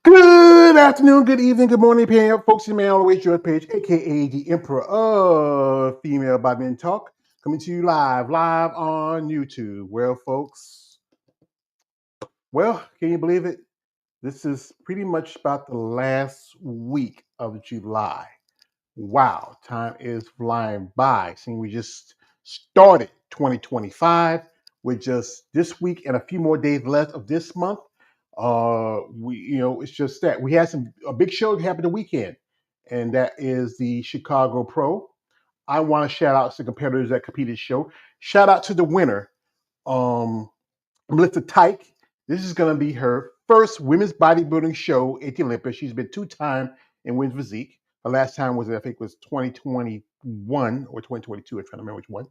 Good afternoon, good evening, good morning, folks. You may always your page, aka the Emperor of Female Badminton Talk, coming to you live on YouTube. Well, folks, can you believe it? This is pretty much about the last week of July. Wow, time is flying by. Seeing we just started 2025 with just this week and a few more days left of this month. It's just that we had a big show that happened the weekend, and that is the Chicago Pro. I want to shout out to the competitors that competed show. Shout out to the winner, um, Melissa Tyke. This is going to be her first women's bodybuilding show at the Olympics. She's been two-time in women's physique. The last time was, I think, was 2021 or 2022. I'm trying to remember which one.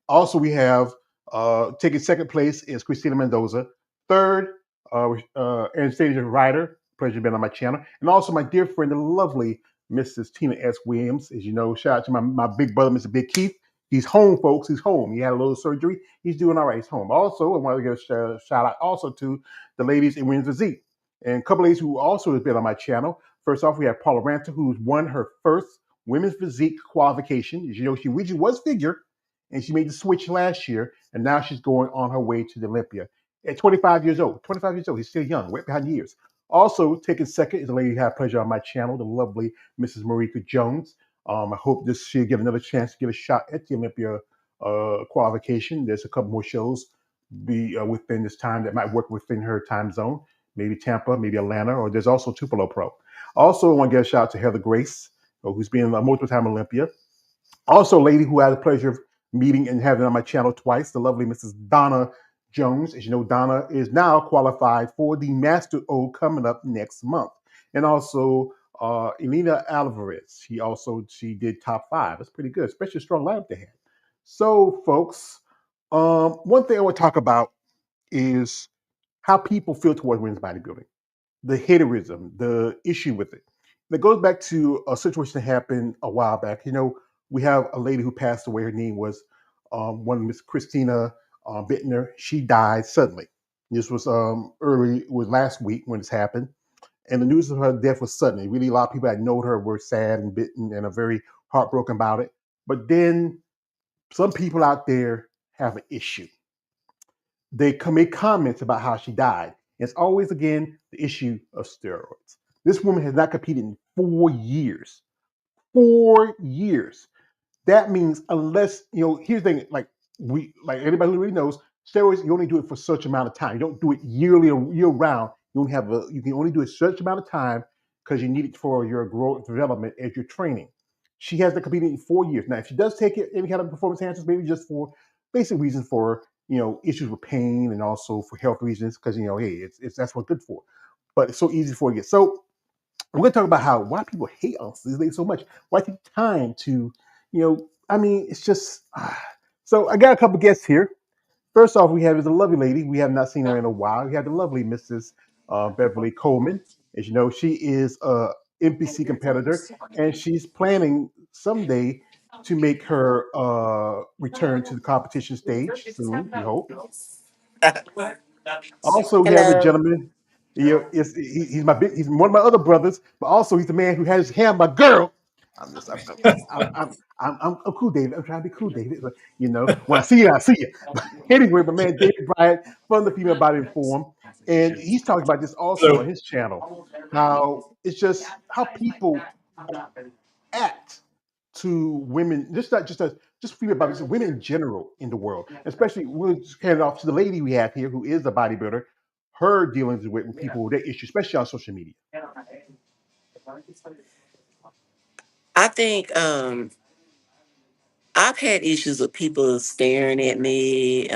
Also, we have taking second place is Christina Mendoza. Third, Anastasia Ryder. Pleasure being on my channel. And also my dear friend, the lovely Mrs. Tina S. Williams. As you know, shout out to my big brother, Mr. Big Keith. He's home, folks. He's home. He had a little surgery. He's doing all right. He's home. Also, I want to give a shout out also to the ladies in women's physique. And a couple ladies who also have been on my channel. First off, we have Paula Ranta, who's won her first women's physique qualification. As you know, she originally was figure, and she made the switch last year, and now she's going on her way to the Olympia at 25 years old. 25 years old. He's still young, right behind years. Also, taking second is a lady who had pleasure on my channel, the lovely Mrs. Marika Jones. I hope this she'll get another chance to get a shot at the Olympia qualification. There's a couple more shows be within this time that might work within her time zone. Maybe Tampa, maybe Atlanta, or there's also Tupelo Pro. Also, I want to get a shout out to Heather Grace, who's been a multiple time Olympia. Also, a lady who I had the pleasure of meeting and having on my channel twice, the lovely Mrs. Donna Jones. As you know, Donna is now qualified for the Master O coming up next month. And also Elena Alvarez. She did top five. That's pretty good, especially a strong lineup they had. So, folks, one thing I want to talk about is how people feel towards women's bodybuilding, the haterism, the issue with it. That goes back to a situation that happened a while back. You know, we have a lady who passed away. Her name was one Miss Christina Bittner. She died suddenly. This was early, it was last week when this happened. And the news of her death was sudden. Really, a lot of people that know her were sad and bitten and are very heartbroken about it. But then some people out there have an issue. They make comments about how she died. It's always, again, the issue of steroids. This woman has not competed in 4 years. 4 years. That means unless, here's the thing, like anybody who really knows, steroids, you only do it for such amount of time. You don't do it yearly or year round. You can only do it such amount of time because you need it for your growth development as you're training. She hasn't competed in 4 years. Now, if she does take it, any kind of performance enhancers, maybe just for basic reasons for issues with pain and also for health reasons, because hey, it's that's what good for. But it's so easy for you to get. So we're going to talk about why people hate us these days so much. Why take time to, I mean, it's just. So I got a couple guests here. First off, we have is a lovely lady. We have not seen her in a while. We have the lovely Mrs. Beverly Coleman. As you know, she is a NPC competitor, and she's planning someday to make her return to the competition stage soon. We hope. Also, we have a Hello. gentleman. He's he's one of my other brothers, but also he's the man who has his hand my girl. I'm just, I'm cool, David. I'm trying to be cool, David. But, when I see you, I see you. But anyway, my man David Bryant from the Female Body Forum, and he's talking about this also on Hello. his channel. How it's just how people act to women, just not just just female bodies, women in general in the world. Especially we'll just hand it off to the lady we have here, who is a bodybuilder. Her dealings with people with their issues, especially on social media. I think I've had issues with people staring at me,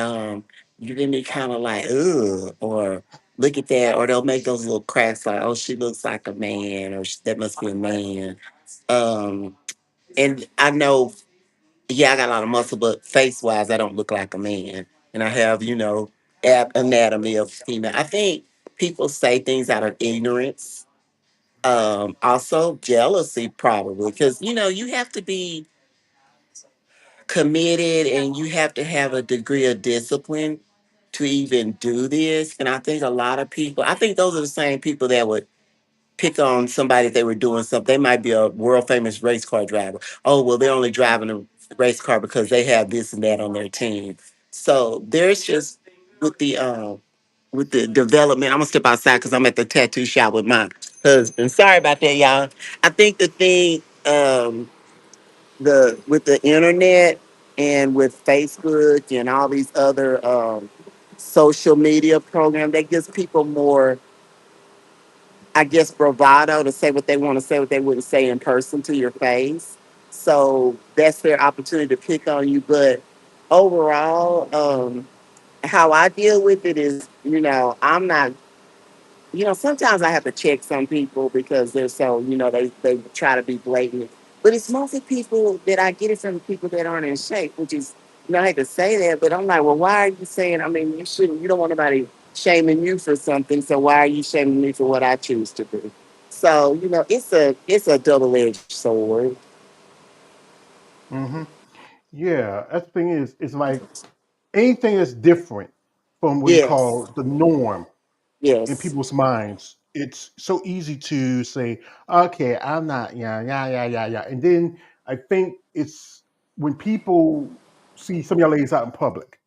giving me kind of like, ugh, or look at that, or they'll make those little cracks like, oh, she looks like a man, or that must be a man. Um, and I know, yeah, I got a lot of muscle, but face wise, I don't look like a man. And I have, anatomy of female. I think people say things out of ignorance. Also jealousy, probably, because, you have to be committed and you have to have a degree of discipline to even do this. And I think a lot of people, I think those are the same people that would pick on somebody if they were doing something. They might be a world famous race car driver. Oh, well, they're only driving a race car because they have this and that on their team. So there's just with the development. I'm gonna step outside because I'm at the tattoo shop with my husband. Sorry about that, y'all. I think the thing the with the internet and with Facebook and all these other social media programs, that gives people more, I guess, bravado to say what they want to say, what they wouldn't say in person to your face. So that's their opportunity to pick on you. But overall, how I deal with it is, I'm not, sometimes I have to check some people because they're so, they try to be blatant. But it's mostly people that I get it from people that aren't in shape, which is, I hate to say that, but I'm like, well, why are you saying, I mean, you don't want anybody shaming you for something. So why are you shaming me for what I choose to do? So, it's a double-edged sword. Hmm. Yeah, that's the thing is, it's like anything that's different from what you Yes. call the norm in Yes. people's minds. It's so easy to say, okay, I'm not, yeah, yeah, yeah, yeah, yeah. And then I think it's when people see some of your ladies out in public,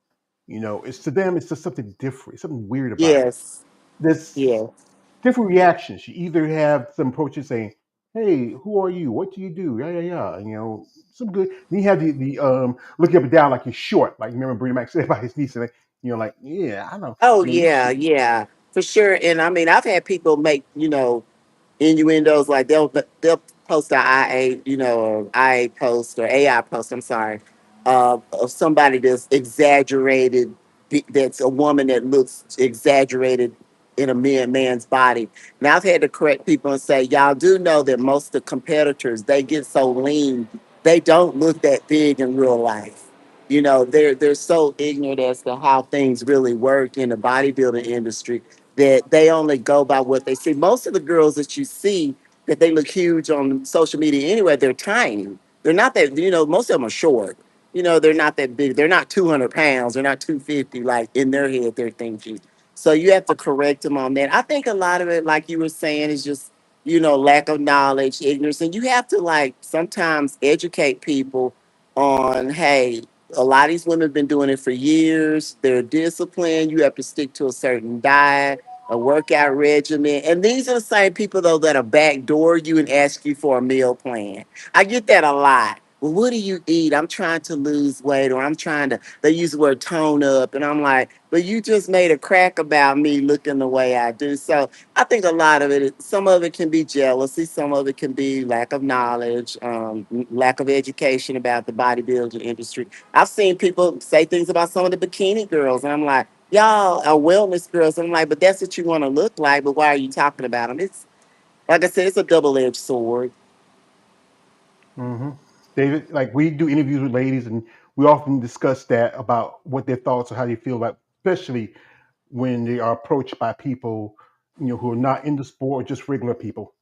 it's to them, it's just something different, something weird about it. Yes. There's Yes. different reactions. You either have some approaches saying, "Hey, who are you? What do you do?" Yeah, yeah, yeah. Some good. Then you have the looking up and down like you're short. Like, remember Brady Mac said about his niece, and like, yeah, I know. Oh, You yeah. Yeah. For sure. And I mean, I've had people make, innuendos, like they'll post a IA, or IA post or AI post, I'm sorry, of somebody that's exaggerated, that's a woman that looks exaggerated in a man's body. Now I've had to correct people and say, y'all do know that most of the competitors, they get so lean, they don't look that big in real life. They're so ignorant as to how things really work in the bodybuilding industry that they only go by what they see. Most of the girls that you see that they look huge on social media anyway, they're tiny. They're not that, most of them are short. They're not that big. They're not 200 pounds. They're not 250, like in their head, they're thinking. So you have to correct them on that. I think a lot of it, like you were saying, is just, lack of knowledge, ignorance. And you have to, like, sometimes educate people on, hey, a lot of these women have been doing it for years. They're disciplined. You have to stick to a certain diet, a workout regimen. And these are the same people, though, that are backdoor you and ask you for a meal plan. I get that a lot. Well, what do you eat? I'm trying to lose weight, or I'm trying to, they use the word tone up. And I'm like, but you just made a crack about me looking the way I do. So I think a lot of it, some of it can be jealousy, some of it can be lack of knowledge, lack of education about the bodybuilding industry. I've seen people say things about some of the bikini girls, and I'm like, y'all are wellness girls. I'm like, but that's what you want to look like. But why are you talking about them? It's like I said, it's a double-edged sword. hmm David, like we do interviews with ladies, and we often discuss that about what their thoughts or how they feel about, especially when they are approached by people, who are not in the sport or just regular people.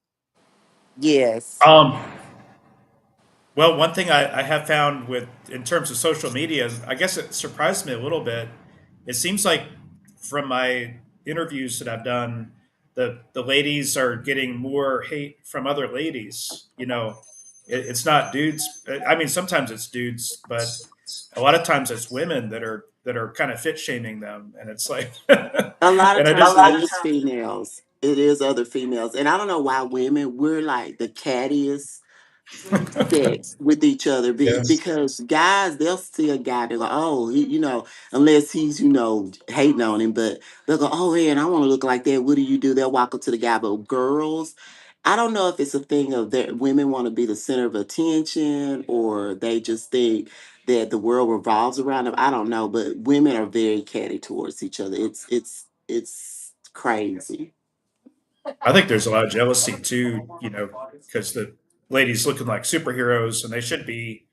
Yes. Um, well, one thing I have found with in terms of social media is I guess it surprised me a little bit. It seems like from my interviews that I've done, the ladies are getting more hate from other ladies. It's not dudes. I mean, sometimes it's dudes, but a lot of times it's women that are kind of fit shaming them, and it's like, A lot of and I times just it is females. It is other females. And I don't know why women, we're like the cattiest sex with each other yes. because guys, they'll see a guy, they go, oh, unless he's, hating on him, but they'll go, oh, man, I want to look like that. What do you do? They'll walk up to the guy. But girls, I don't know if it's a thing of that women want to be the center of attention, or they just think that the world revolves around them. I don't know, but women are very catty towards each other. It's crazy. I think there's a lot of jealousy too, because the ladies looking like superheroes and they should be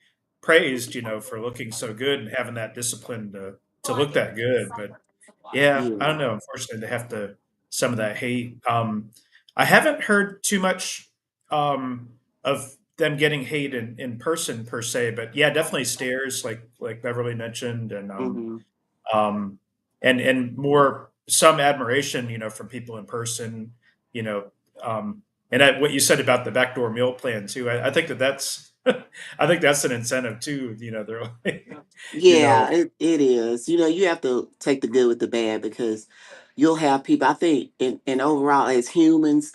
praised, for looking so good and having that discipline to look that good. But yeah, I Yeah. don't know. Unfortunately, they have to some of that hate. I haven't heard too much of them getting hate in person per se, but yeah, definitely stairs like Beverly mentioned, Hmm. um, and more some admiration, from people in person, you know, um, And what you said about the backdoor meal plan too, I think that's I think that's an incentive too. They're like, you know, Yeah, it is. You have to take the good with the bad because you'll have people, I think, and overall, as humans,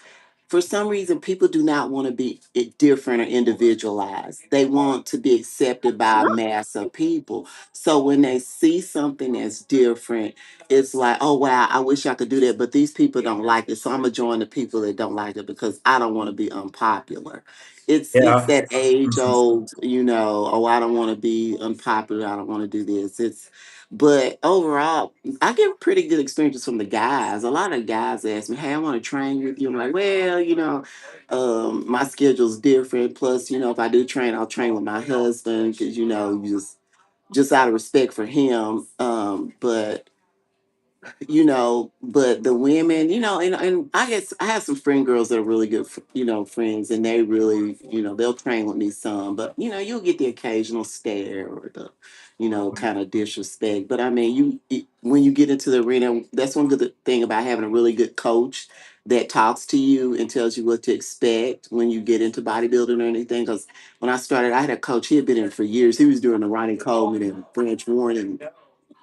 for some reason, people do not want to be different or individualized. They want to be accepted by a mass of people. So when they see something that's different, it's like, oh, wow, I wish I could do that. But these people don't like it. So I'm going to join the people that don't like it because I don't want to be unpopular. It's yeah. that age Mhm. old, oh, I don't want to be unpopular. I don't want to do this. But overall, I get pretty good experiences from the guys. A lot of guys ask me, "Hey, I want to train with you." I'm like, "Well, my schedule's different. Plus, if I do train, I'll train with my husband because just out of respect for him." But the women, and I guess I have some friend girls that are really good, friends, and they really, they'll train with me some, but you'll get the occasional stare or the, kind of disrespect. But I mean, when you get into the arena, that's one good thing about having a really good coach that talks to you and tells you what to expect when you get into bodybuilding or anything. Because when I started, I had a coach, he had been in for years. He was doing the Ronnie Coleman and French Warren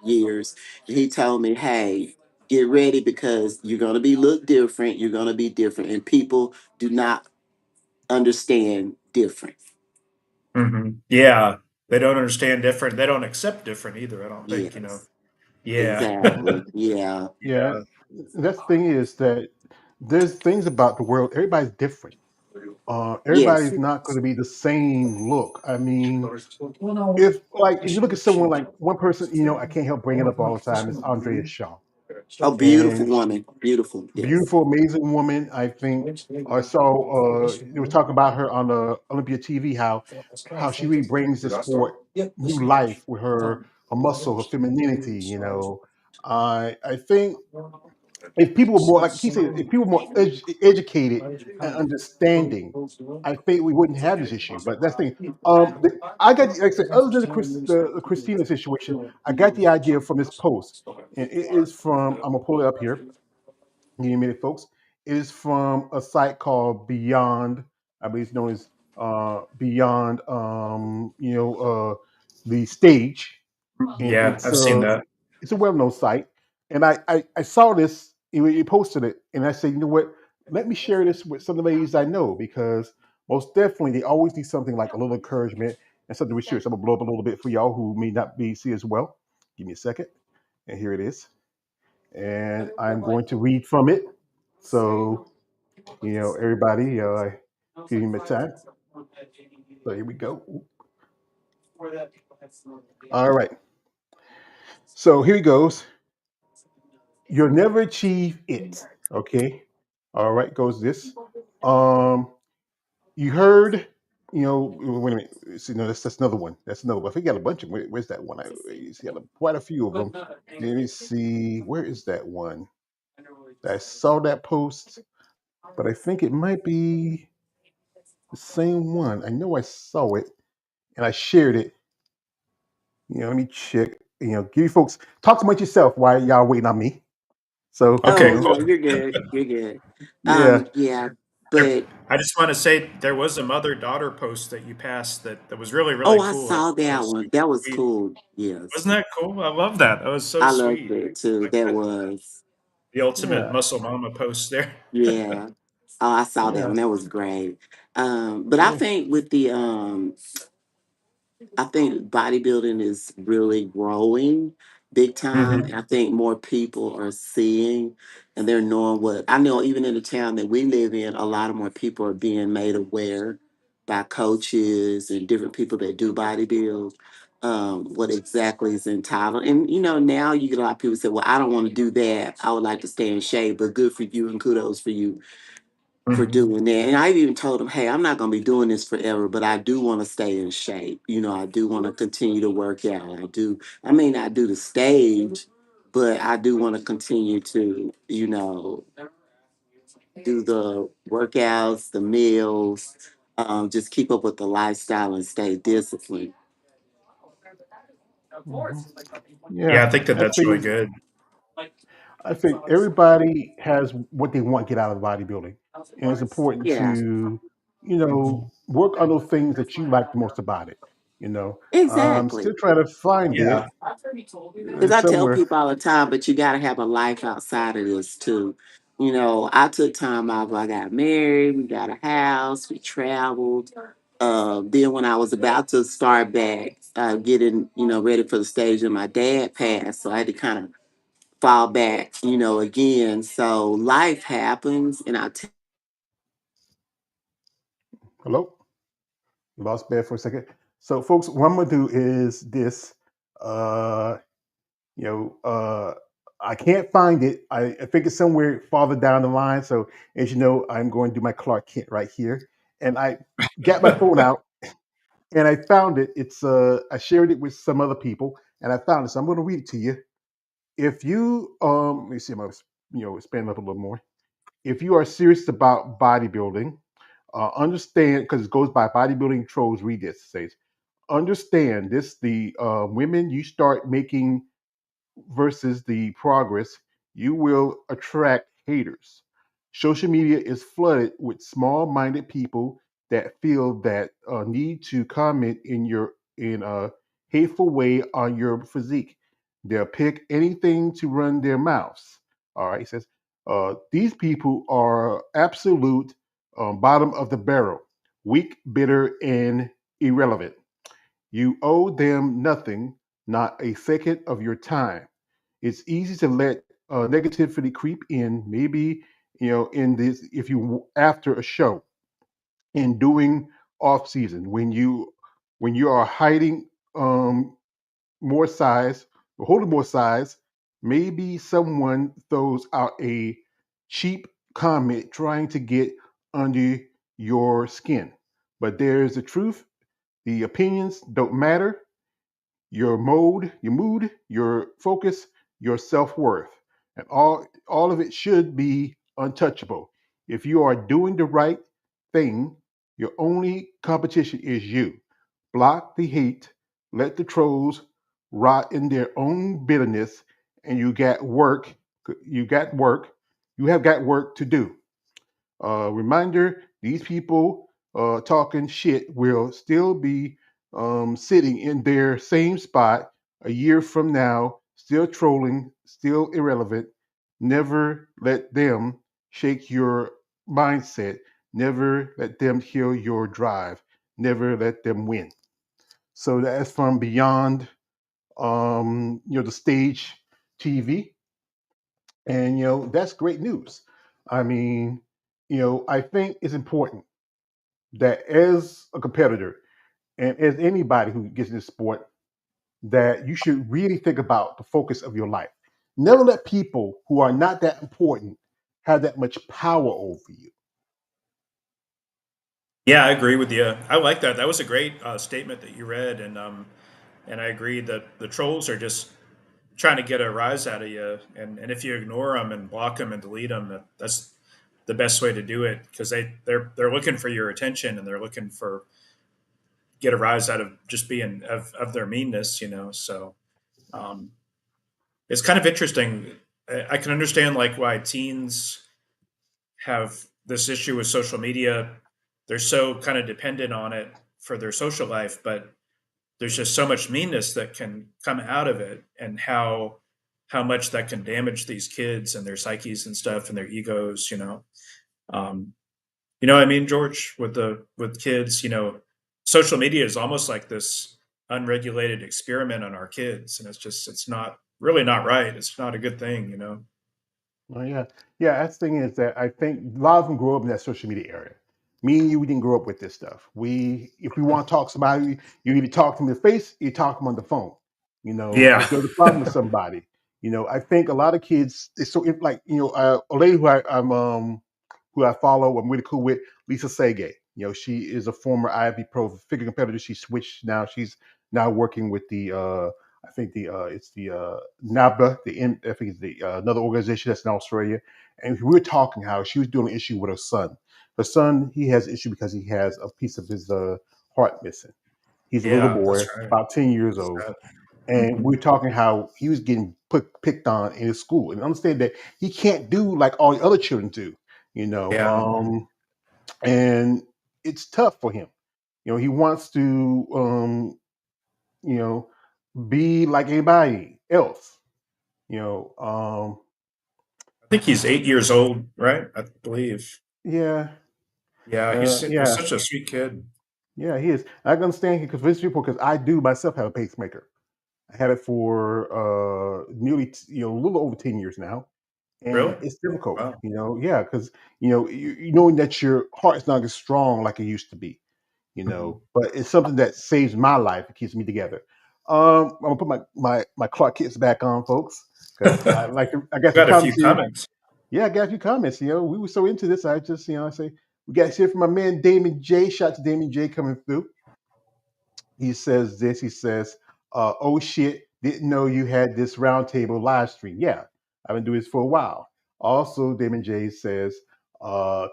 years. And he told me, hey, get ready because you're going to be look different. You're going to be different. And people do not understand different. Yeah, they don't understand different. They don't accept different either. I don't think. Yes, Yeah. exactly. Yeah. Yeah, Yeah. that's the thing is that there's things about the world. Everybody's different. Yes. Everybody's not going to be the same look. I mean, if you look at someone like one person, I can't help bringing up all the time is Andrea Shaw, A beautiful and woman. Beautiful. Yes. beautiful, amazing woman. I think I saw they were talking about her on the Olympia TV how she really brings the sport new life with her muscle, her femininity. I think if people were more like he said, if people were more educated and understanding, I think we wouldn't have this issue. But that's the thing. I got, like I said, other than the Christina situation, I got the idea from this post, and it is from. I'm gonna pull it up here. Give me a minute, folks. It is from a site called Beyond. I believe it's known as Beyond. The stage, and Yeah, I've seen that. it's a well-known site. And I saw this, you posted it, and I said, you know what? Let me share this with some of the ladies I know because most definitely they always need something like a little encouragement and something to share. So I'm gonna blow up a little bit for y'all who may not be see as well. Give me a second, and here it is. And I'm going to read from it. So everybody, give me my time. So here we go. All right. So here he goes. You'll never achieve it. Okay. All right. Goes this. Um, you heard. Wait a minute. See, no, that's another one. That's another one. I think he got a bunch of. Where's that one? He's got quite a few of them. Let me see. Where is that one? I saw that post, but I think it might be the same one. I know I saw it and I shared it. Let me check. Give you folks talk amongst yourself while y'all waiting on me. So, Okay, Oh, cool. no, you're good. You're good. yeah. Yeah, but I just want to say there was a mother-daughter post that you passed that was really, really oh, I cool. I thought saw that that was one. super That was sweet. cool. Yes. Wasn't that cool? I love that. That was so I loved sweet. it too. Like That was. the ultimate Yeah. muscle mama post there. Yeah. Oh, I saw that Yeah. one. That was great. But I Yeah. think I think bodybuilding is really growing big time. And Hmm. I think more people are seeing and they're knowing what I know, even in the town that we live in, a lot of more people are being made aware by coaches and different people that do bodybuild. What exactly is entitled. And now you get a lot of people say, well, I don't want to do that. I would like to stay in shape, but good for you and kudos for you for Hmm. doing that. And I've even told him, hey, I'm not going to be doing this forever, but I do want to stay in shape. I do want to continue to work out. I may not do the stage, but I do want to continue to, do the workouts, the meals, just keep up with the lifestyle and stay disciplined. Hmm. Yeah, Yeah. I think that I that's really think good. I think everybody has what they want to get out of bodybuilding. and it's important Yeah, to, work on those things that you like the most about it. You know, I'm still exactly. trying to find Yeah. it Because I tell somewhere. people all the time, but you got to have a life outside of this too. I took time off. I got married. We got a house. We traveled. Then when I was about to start back, getting ready for the stage, and my dad passed, so I had to kind of fall back, again. So life happens, and Hello, lost bed for a second. So, folks, what I'm gonna do is this. Uh, you know, uh, I can't find it. I think it's somewhere farther down the line. So, as you know, I'm going to do my Clark Kent right here, and I got my phone out and I found it. I shared it with some other people, and I found it. So I'm going to read it to you. If you let me see, I'm gonna expand up a little more. If you are serious about bodybuilding, understand because it goes by bodybuilding trolls. Read this. It says, understand this: the women you start making versus the progress, you will attract haters. Social media is flooded with small-minded people that feel that need to comment in a hateful way on your physique. They'll pick anything to run their mouths. All right, he says these people are absolute bottom of the barrel, weak, bitter, and irrelevant. You owe them nothing, not a second of your time. It's easy to let negativity creep in. Maybe in this, if you after a show and doing off season when you are hiding um, more size or holding more size, maybe someone throws out a cheap comment trying to get under your skin. But there's the truth. The opinions don't matter, your mood, your focus, your self-worth. And all of it should be untouchable. If you are doing the right thing, your only competition is you. Block the hate, let the trolls rot in their own bitterness, and you got work, you have got work to do. Reminder: these people talking shit will still be sitting in their same spot a year from now, still trolling, still irrelevant. Never let them shake your mindset. Never let them kill your drive. Never let them win. So that's from Beyond, the stage TV, and that's great news. I mean, I think it's important that as a competitor and as anybody who gets in this sport, that you should really think about the focus of your life. Never let people who are not that important have that much power over you. Yeah, I agree with you. I like that. That was a great statement that you read, and I agree that the trolls are just trying to get a rise out of you, and if you ignore them and block them and delete them, that's the best way to do it because they're looking for your attention and they're looking for get a rise out of just being of their meanness, So um, it's kind of interesting. I can understand like why teens have this issue with social media. They're so kind of dependent on it for their social life, but there's just so much meanness that can come out of it, and how much that can damage these kids and their psyches and stuff and their egos. Um, what I mean, George, with kids. Social media is almost like this unregulated experiment on our kids, and it's not really not right. It's not a good thing. Oh yeah, yeah. That's the thing is that I think a lot of them grow up in that social media area. Me and you, we didn't grow up with this stuff. If we want to talk to somebody, you either talk to them in the face, you talk to them on the phone. Yeah. If there's a problem with somebody, I think a lot of kids. It's so like a lady who I follow, I'm really cool with, Lisa Sege. She is a former IFB Pro figure competitor. She switched now. She's now working with the I think it's the NABA, I think it's the another organization that's in Australia. And we were talking how she was doing an issue with her son. Her son, he has an issue because he has a piece of his heart missing. He's a little Yeah, boy, that's right. about 10 years That's old. sad. And Hmm. we were talking how he was getting picked on in his school. And understand that he can't do like all the other children do. you know, Yeah. and it's tough for him. He wants to, you know, be like anybody else. You know, I think he's 8 years old, right? I believe. yeah, Yeah, he's yeah, such a sweet kid. yeah. He is. I can understand because for this people, because I do myself have a pacemaker. I had it for nearly, a little over 10 years now, and Really? it's difficult. Wow. Yeah, because knowing that your heart's not as strong like it used to be. But it's something that saves my life. It keeps me together. I'm gonna put my Clark Kits back on, folks, because I got some Got a few comments here. comments. Yeah, I got a few comments. We were so into this. I just, I say we got to hear from my man Damon J. Shout out to Damon J coming through. He says this. He says, "Oh shit, didn't know you had this roundtable live stream." Yeah, I've been doing this for a while. Also, Damon J says,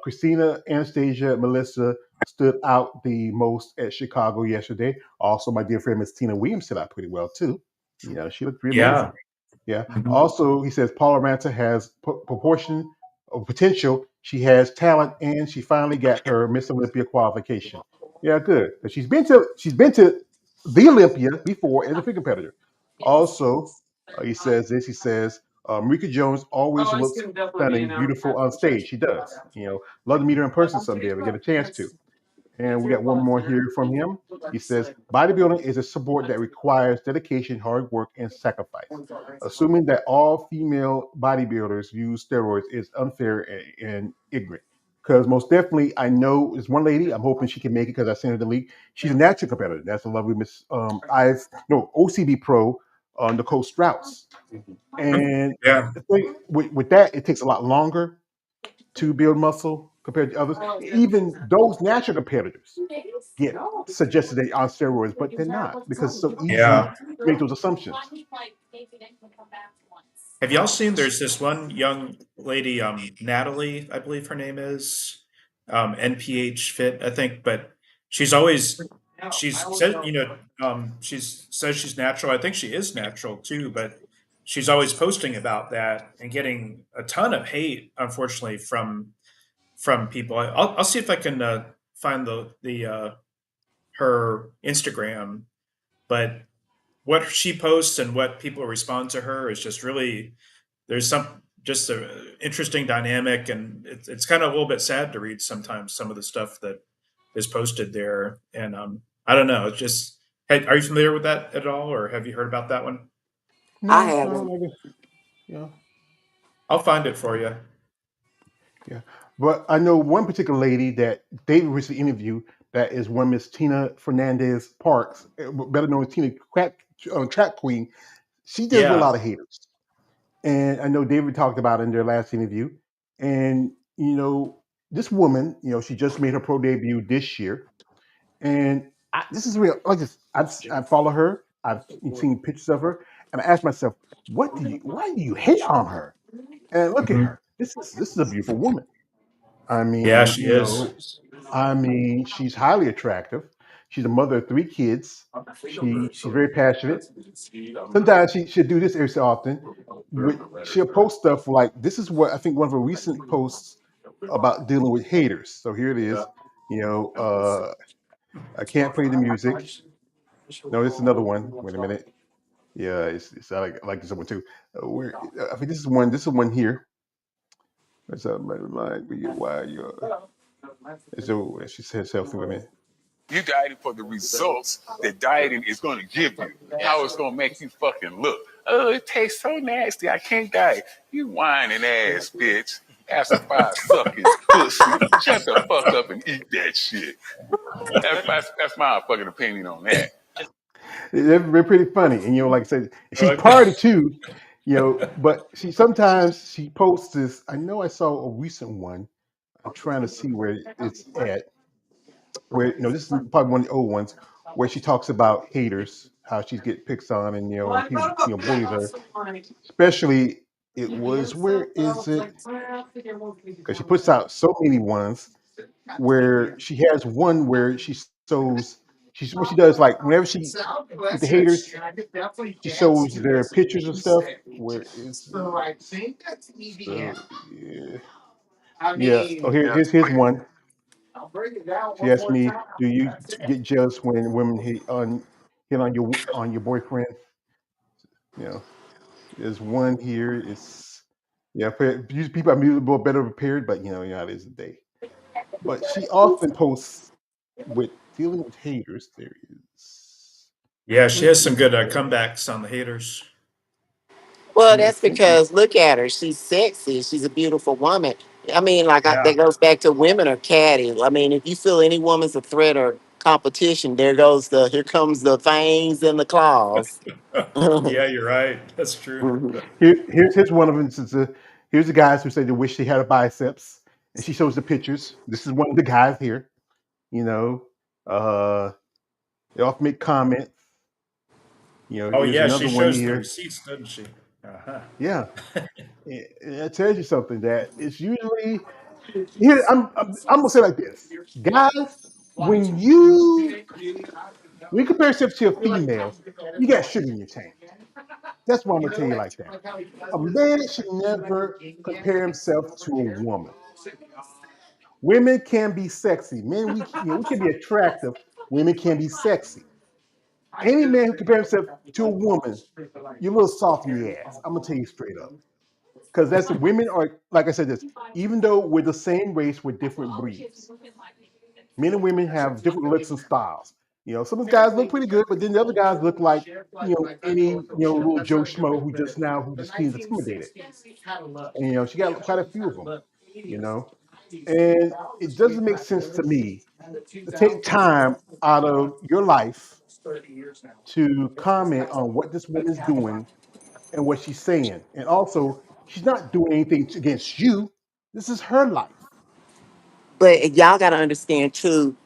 "Christina, Anastasia, Melissa stood out the most at Chicago yesterday. Also, my dear friend Miss Tina Williams stood out pretty well too. She looked pretty Yeah. amazing." Yeah. Mhm. Also, he says Paula Ranta has proportion of potential. She has talent, and she finally got her Miss Olympia qualification. Yeah, good. 'Cause she's been to the Olympia before as a figure competitor. Also, he says this. He says Marika Jones always looks stunning, beautiful on stage. She does. Love to meet her in person someday if we get a chance to. And we got one more here from him. He says, bodybuilding is a sport that requires dedication, hard work, and sacrifice. Assuming that all female bodybuilders use steroids is unfair and ignorant. Because most definitely, I know there's one lady. I'm hoping she can make it because I sent her the league. She's a natural competitor. That's a lovely Miss. I've no OCB pro, Nicole Strauss. And Yeah. the thing with that, it takes a lot longer to build muscle compared to others. Even those natural competitors get suggested they are on steroids, but they're not because it's so easy Yeah. to make those assumptions. Have y'all seen there's this one young lady, Natalie, I believe her name is, NPH Fit, I think, but she's always she's said, she's says she's natural. I think she is natural too, but she's always posting about that and getting a ton of hate, unfortunately, from people. I'll see if I can find the her Instagram, but what she posts and what people respond to her is just really there's some just a interesting dynamic, and it's kind of a little bit sad to read sometimes some of the stuff that is posted there. And I don't know, it's just hey, are you familiar with that at all, or have you heard about that one? I No, no, haven't. I guess, yeah, I'll find it for you. yeah. But I know one particular lady that David recently interviewed that is one Miss Tina Fernandez Parks, better known as Tina Track Queen. She deals with a Yeah. lot of haters. And I know David talked about it in their last interview. And, this woman, she just made her pro debut this year. And this is real. Like this, I follow her. I've seen pictures of her. And I ask myself, why do you hate on her? And look at Mhm. her. This is a beautiful woman. I Yeah, mean, she is. she's highly attractive. She's a mother of three kids. She's very passionate. Sometimes she'll do this every so often. She'll post stuff like this is what I think one of her recent posts about dealing with haters. So here it is. You know, uh, I can't play the music. No, this is another one. Wait a minute. Yeah, I like this one too. Where I think this is one. This is one here. That's why you. So she says self through a minute. You dieting for the results that dieting is going to give you. How it's going to make you fucking look. Oh, it tastes so nasty. I can't diet. You whining ass bitch. Acidified sucking pussy. Shut the fuck up and eat that shit. That's my fucking opinion on that. They're pretty funny, and like I said, I she's like that. party too. But she posts this. I know I saw a recent one. I'm trying to see where it's at. Where this is probably one of the old ones where she talks about haters, how she get picks on, and people bullies her. Especially it was where is it? Because she puts out so many ones where she has one where she shows what she does like whenever she with the haters she shows their pictures of stuff. Where is it? So yeah. Yeah. Oh, here's one. She asked me, "Do you get jealous when women hit on your boyfriend?" You know, there's one here. It's yeah. Usually people are a little better prepared, but you know how it is today. But she often posts with dealing with haters. There is. Yeah, she Let's has see. some good comebacks on the haters. Well, Yeah, that's because look at her. She's sexy. She's a beautiful woman. I mean, Yeah. that goes back to women are catty. I mean, if you feel any woman's a threat or competition, here comes the fangs and the claws. Yeah, you're right. That's true. Mhm. Here's one of them. Here's the guys who say they wish they had a biceps, and she shows the pictures. This is one of the guys here. You know, uh, they often make comments. You know, Oh here's yeah, she another one shows the here. receipts, doesn't she? Uh-huh. Yeah, and it tells you something that it's usually here. I'm gonna say it like this, guys. When you compare yourself to a female, you got sugar in your tank. That's what I'm gonna tell you like that. A man should never compare himself to a woman. Women can be sexy. Men, we can be attractive. Women can be sexy. Any man who compares himself to a woman, you're a little soft in the ass. I'm gonna tell you straight up. Because that's women are like I said this. Even though we're the same race, we're different breeds. Men and women have different looks and styles. You know, some of the guys look pretty good, but then the other guys look like any little Joe Schmo who just feels intimidated. And she got quite a few of them. You know, and it doesn't make sense to me to take time out of your life to comment on what this woman's doing and what she's saying. And also, she's not doing anything against you. This is her life. But y'all got to understand too,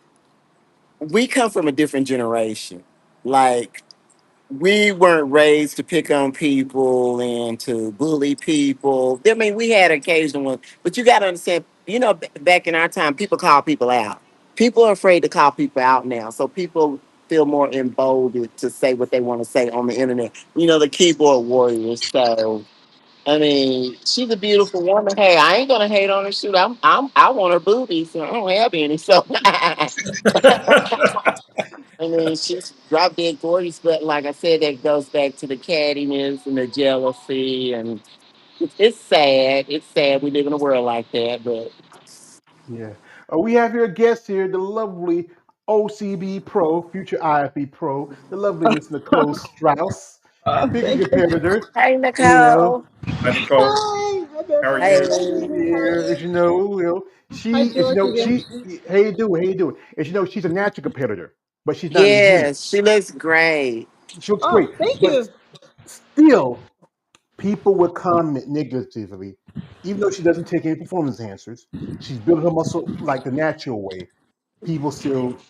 we come from a different generation. Like, we weren't raised to pick on people and to bully people. I mean, we had occasional ones, but you got to understand, back in our time, people call people out. People are afraid to call people out now. So people feel more emboldened to say what they want to say on the internet. The keyboard warriors. So, I mean, she's a beautiful woman. Hey, I ain't gonna hate on her. Shoot, I want her boobies. So I don't have any. So I mean, she's drop dead gorgeous, but like I said, that goes back to the cattiness and the jealousy, and it's sad. It's sad we live in a world like that, but Yeah. We have your guest here, the lovely OCB Pro, future IFB Pro, the lovely Miss Nicole Strauss, big Thank you. competitor. hey, You know, Nicole. Hi, Nicole. Hi, hi, How are everybody. you? Hi, Hey. Junior. here, Hi. as Hi, she, as you George know, again. she, how you doing? How you doing? As you know, she's a natural competitor, but she's not in the gym. Yes, she looks great. She looks Oh, great, thank but you. still, people would comment negatively, even though she doesn't take any performance enhancers. She's building her muscle like the natural way. People still,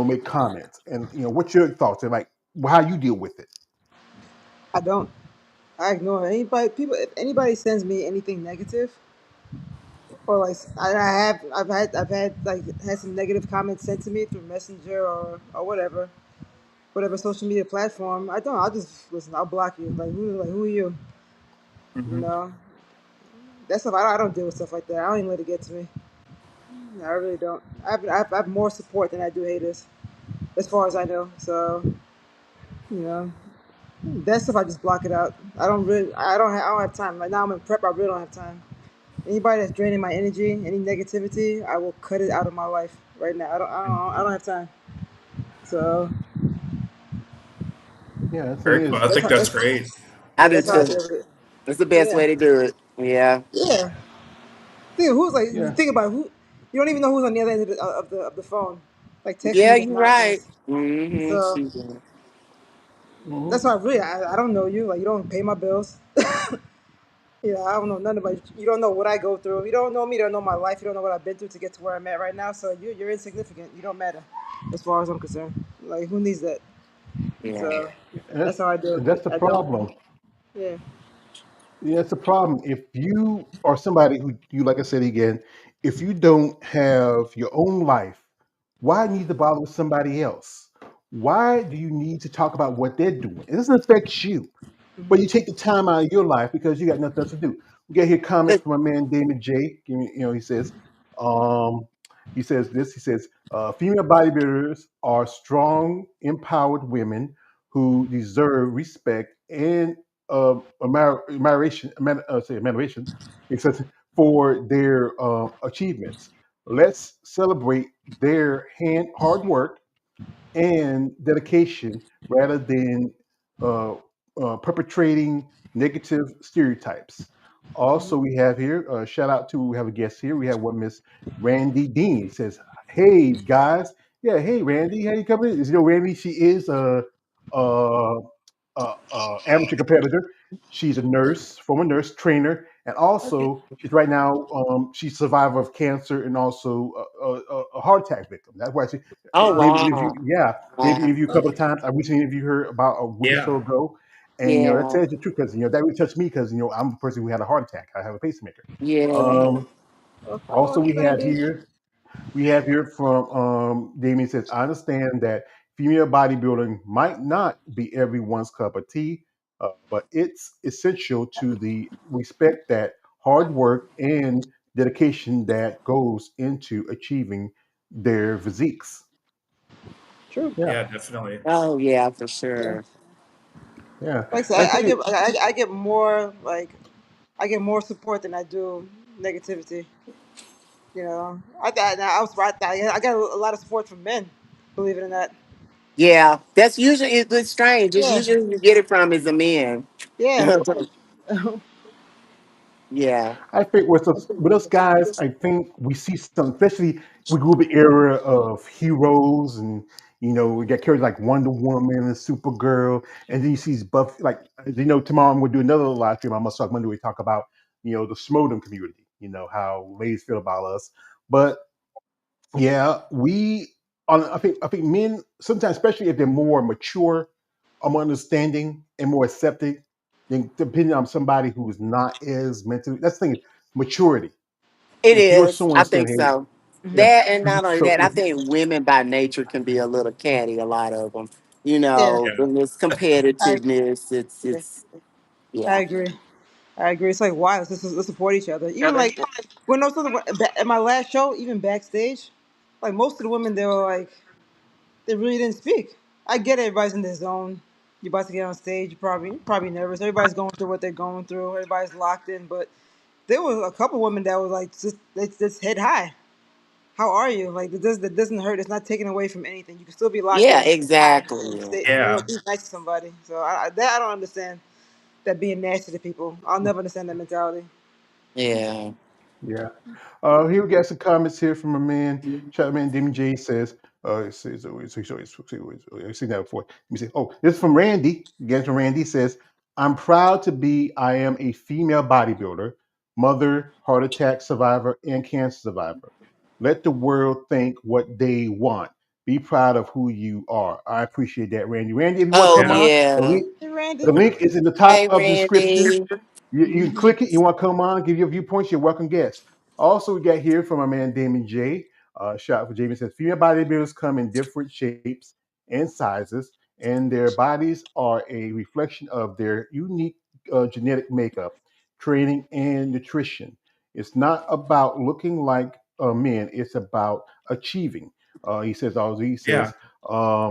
make comments. And what's your thoughts? And like, how you deal with it? I don't. I ignore anybody. People. If anybody sends me anything negative, or like I've had like had some negative comments sent to me through Messenger or whatever social media platform. I don't. I'll just listen. I'll block you. Like who are you? You Hmm. know. That's stuff. I don't deal with stuff like that. I don't even let it get to me. I really don't. I have more support than I do haters, as far as I know. So you know. That stuff I just block it out. I don't have time. Like now I'm in prep. I really don't have time. Anybody that's draining my energy, any negativity, I will cut it out of my life right now. I don't have time. So Yeah, the thing Very cool. is, I that's think how that's that's great. I yeah do that's how I too. deal with it. It's the best Yeah, way to do it. Yeah. yeah. yeah, Think about it, who you don't even know who's on the other end of the phone, like texting Yeah, you this you're right. nonsense. So Mm-hmm. that's hmm why I don't know you. Like you don't pay my bills. Yeah, I don't know none about you. You don't know what I go through. You don't know me. You don't know my life. You don't know what I've been through to get to where I'm at right now. So you're insignificant. You don't matter, as far as I'm concerned. Like who needs that? Yeah. So and that's how I deal with that's it. the I don't. problem. Yeah, Yeah, that's the problem. If you are somebody who you, like I said again, if you don't have your own life, why need to bother with somebody else? Why do you need to talk about what they're doing? It doesn't affect you. but you take the time out of your life because you got nothing else to do. We get here comments But from my man Damon J. Um, he says this. He says, female bodybuilders are strong, empowered women who deserve respect and admiration. It says for their achievements. Let's celebrate their hard work and dedication rather than uh, perpetrating negative stereotypes. Also, we have here, shout out to, we have a guest here. We have one Miss Randy Dean. He says, hey guys. Yeah, hey Randy, how you coming? Randy, she is a, amateur competitor. She's a nurse, former nurse trainer, and okay. also she's right now she's a survivor of cancer and also a heart attack victim. That's why she Oh maybe if you wow. yeah maybe Wow. interviewed a couple of times. I recently interviewed her about a week or Yeah. so ago, and that Yeah. tells you the truth because that really touched me because I'm the person who had a heart attack. I have a pacemaker. Yeah. Um, Oh, Also, Randy. we have here from Damien says, I understand that female bodybuilding might not be everyone's cup of tea, but it's essential to the respect that hard work and dedication that goes into achieving their physiques. True. Yeah, Yeah, definitely. Oh yeah, for Yeah. sure. yeah. Like I And said, I think I get more like I get more support than I do negativity. You know, I thought now I was right. I got a lot of support from men. Believe it or not. Yeah. That's usually it's strange. It's Yeah. usually who you get it from is a man. Yeah. Yeah. I think with us guys, I think we see some, especially we grew up in the era of heroes, and we got characters like Wonder Woman and Supergirl, and then you see these buff like tomorrow I'm going to do another live stream. I must talk Monday. We talk about the Schmoedem community. How ladies feel about us, but yeah, I think men sometimes, especially if they're more mature, are more understanding and more accepting than depending on somebody who is not as mentally. That's the thing, maturity. It If you're is. someone I saying, think "Hey, so. yeah," Mhm. That and not only so that, I if think women by nature can be a little catty. A lot of them, Yeah. Yeah. and this I competitiveness. yeah, It's I yeah. agree. I agree. It's like why let's support each other. Even like when those other at my last show, even backstage, like most of the women, they were like they really didn't speak. I get it, everybody's in their zone. You're about to get on stage. You're probably nervous. Everybody's going through what they're going through. Everybody's locked in. But there was a couple women that was like just head high. How are you? Like that doesn't hurt. It's not taken away from anything. You can still be locked Yeah, in and exactly. stay. Yeah. Be nice to somebody. So that I don't understand that being nasty to people. I'll never understand that mentality. Yeah. yeah. Here we got some comments here from a man. Shout man Demi J says, it says, I've seen that before. Let me see. Oh, this is from Randy. Again from Randy says, I'm proud to be, I am a female bodybuilder, mother, heart attack survivor, and cancer survivor. Let the world think what they want. Be proud of who you are. I appreciate that, Randy. Randy, if you want to Oh come Yeah. on, the yeah. link, Hey, the Randy. link is in the top Hey of the description. Randy. You can click it. You want to come on, give your viewpoints. You're welcome guest. Also, we got here from our man Damon J. Shout out for Jamie says female bodybuilders come in different shapes and sizes, and their bodies are a reflection of their unique genetic makeup, training, and nutrition. It's not about looking like men. It's about achieving. He says. Also, he Yeah. says.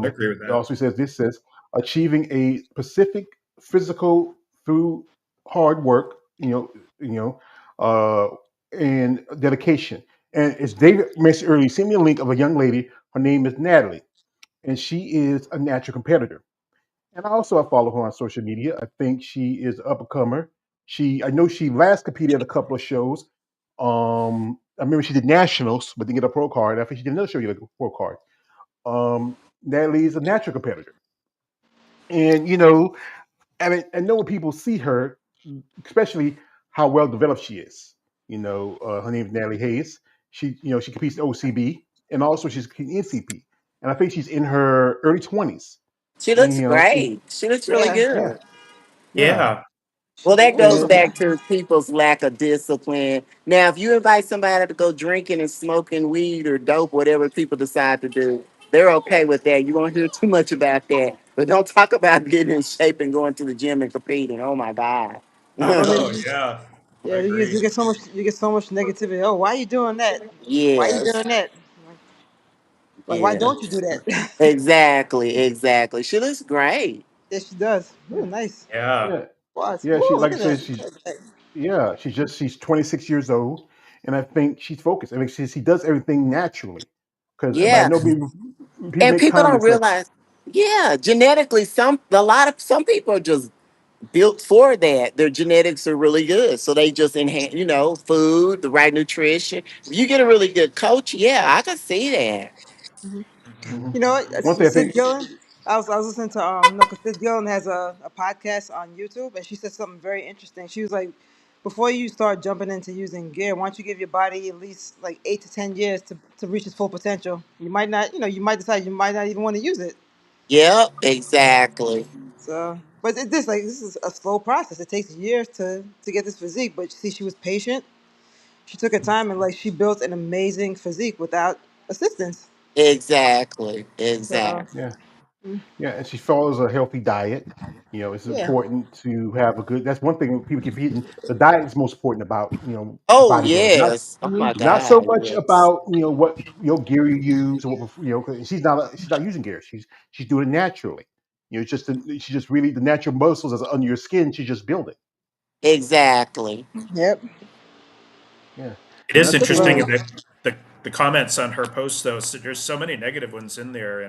I agree with that. Also, he says this says achieving a specific physical through hard work, uh, and dedication. And as David mentioned earlier, he sent me a link of a young lady. Her name is Natalie, and she is a natural competitor. And I follow her on social media. I think she is an up and comer. I know she last competed at a couple of shows. I remember she did nationals, but didn't get a pro card. I think she did another show, get a pro card. Natalie is a natural competitor, and I know when people see her, especially how well developed she is. Her name is Natalie Hayes. She competes in OCB and also she's competing in NCP. And I think she's in her early 20s. She And looks great. She looks really Yeah. yeah, good. yeah, Yeah. She Well, that do. goes and back to people's lack of discipline. Now, if you invite somebody to go drinking and smoking weed or dope, whatever people decide to do, they're okay with that. You won't hear too much about that. But don't talk about getting in shape and going to the gym and competing. Oh my God. I don't Oh even. yeah, I Yeah, agree. you get so much negativity. Oh, why are you doing that? Why are you Yes. doing that? Like, why Yeah. don't you do that? Exactly. Exactly. She looks great. Yes, she does. Yeah, Ooh, nice. Yeah, yeah, Watch. yeah. She Woo, like look I at said, that. she's yeah, she's 26 years old, and I think she's focused. I mean, she does everything naturally. Because I Yeah. know people And make people don't comments like, realize, yeah, genetically, some people are just built for that. Their genetics are really good. So they just enhance, food, the right nutrition. If you get a really good coach, yeah, I can see that. Mhm. hmm mhm. You know what? One thing I Sid think, Gillen. I was listening to no, because Sid Gillen has a podcast on YouTube, and she said something very interesting. She was like, before you start jumping into using gear, why don't you give your body at least like 8 to 10 years to reach its full potential? You might not, you might decide you might not even want to use it. Yep, exactly. So, but this is a slow process. It takes years to get this physique. But see, she was patient. She took her time and like she built an amazing physique without assistance. Exactly. So, Exactly. yeah, mm, yeah, and she follows a healthy diet. It's yeah. important to have a good. That's one thing people keep hitting. The diet is most important about Oh, bodybuilders. Not yes. Oh, my not so God. much Yes. about what gear you use or what 'cause she's not using gear. She's doing it naturally. It's just she's just really the natural muscles that's under your skin. She's just building. Exactly. Yep. Yeah, it and is that's Took interesting about. cool. that the comments on her post though. So there's so many negative ones in there,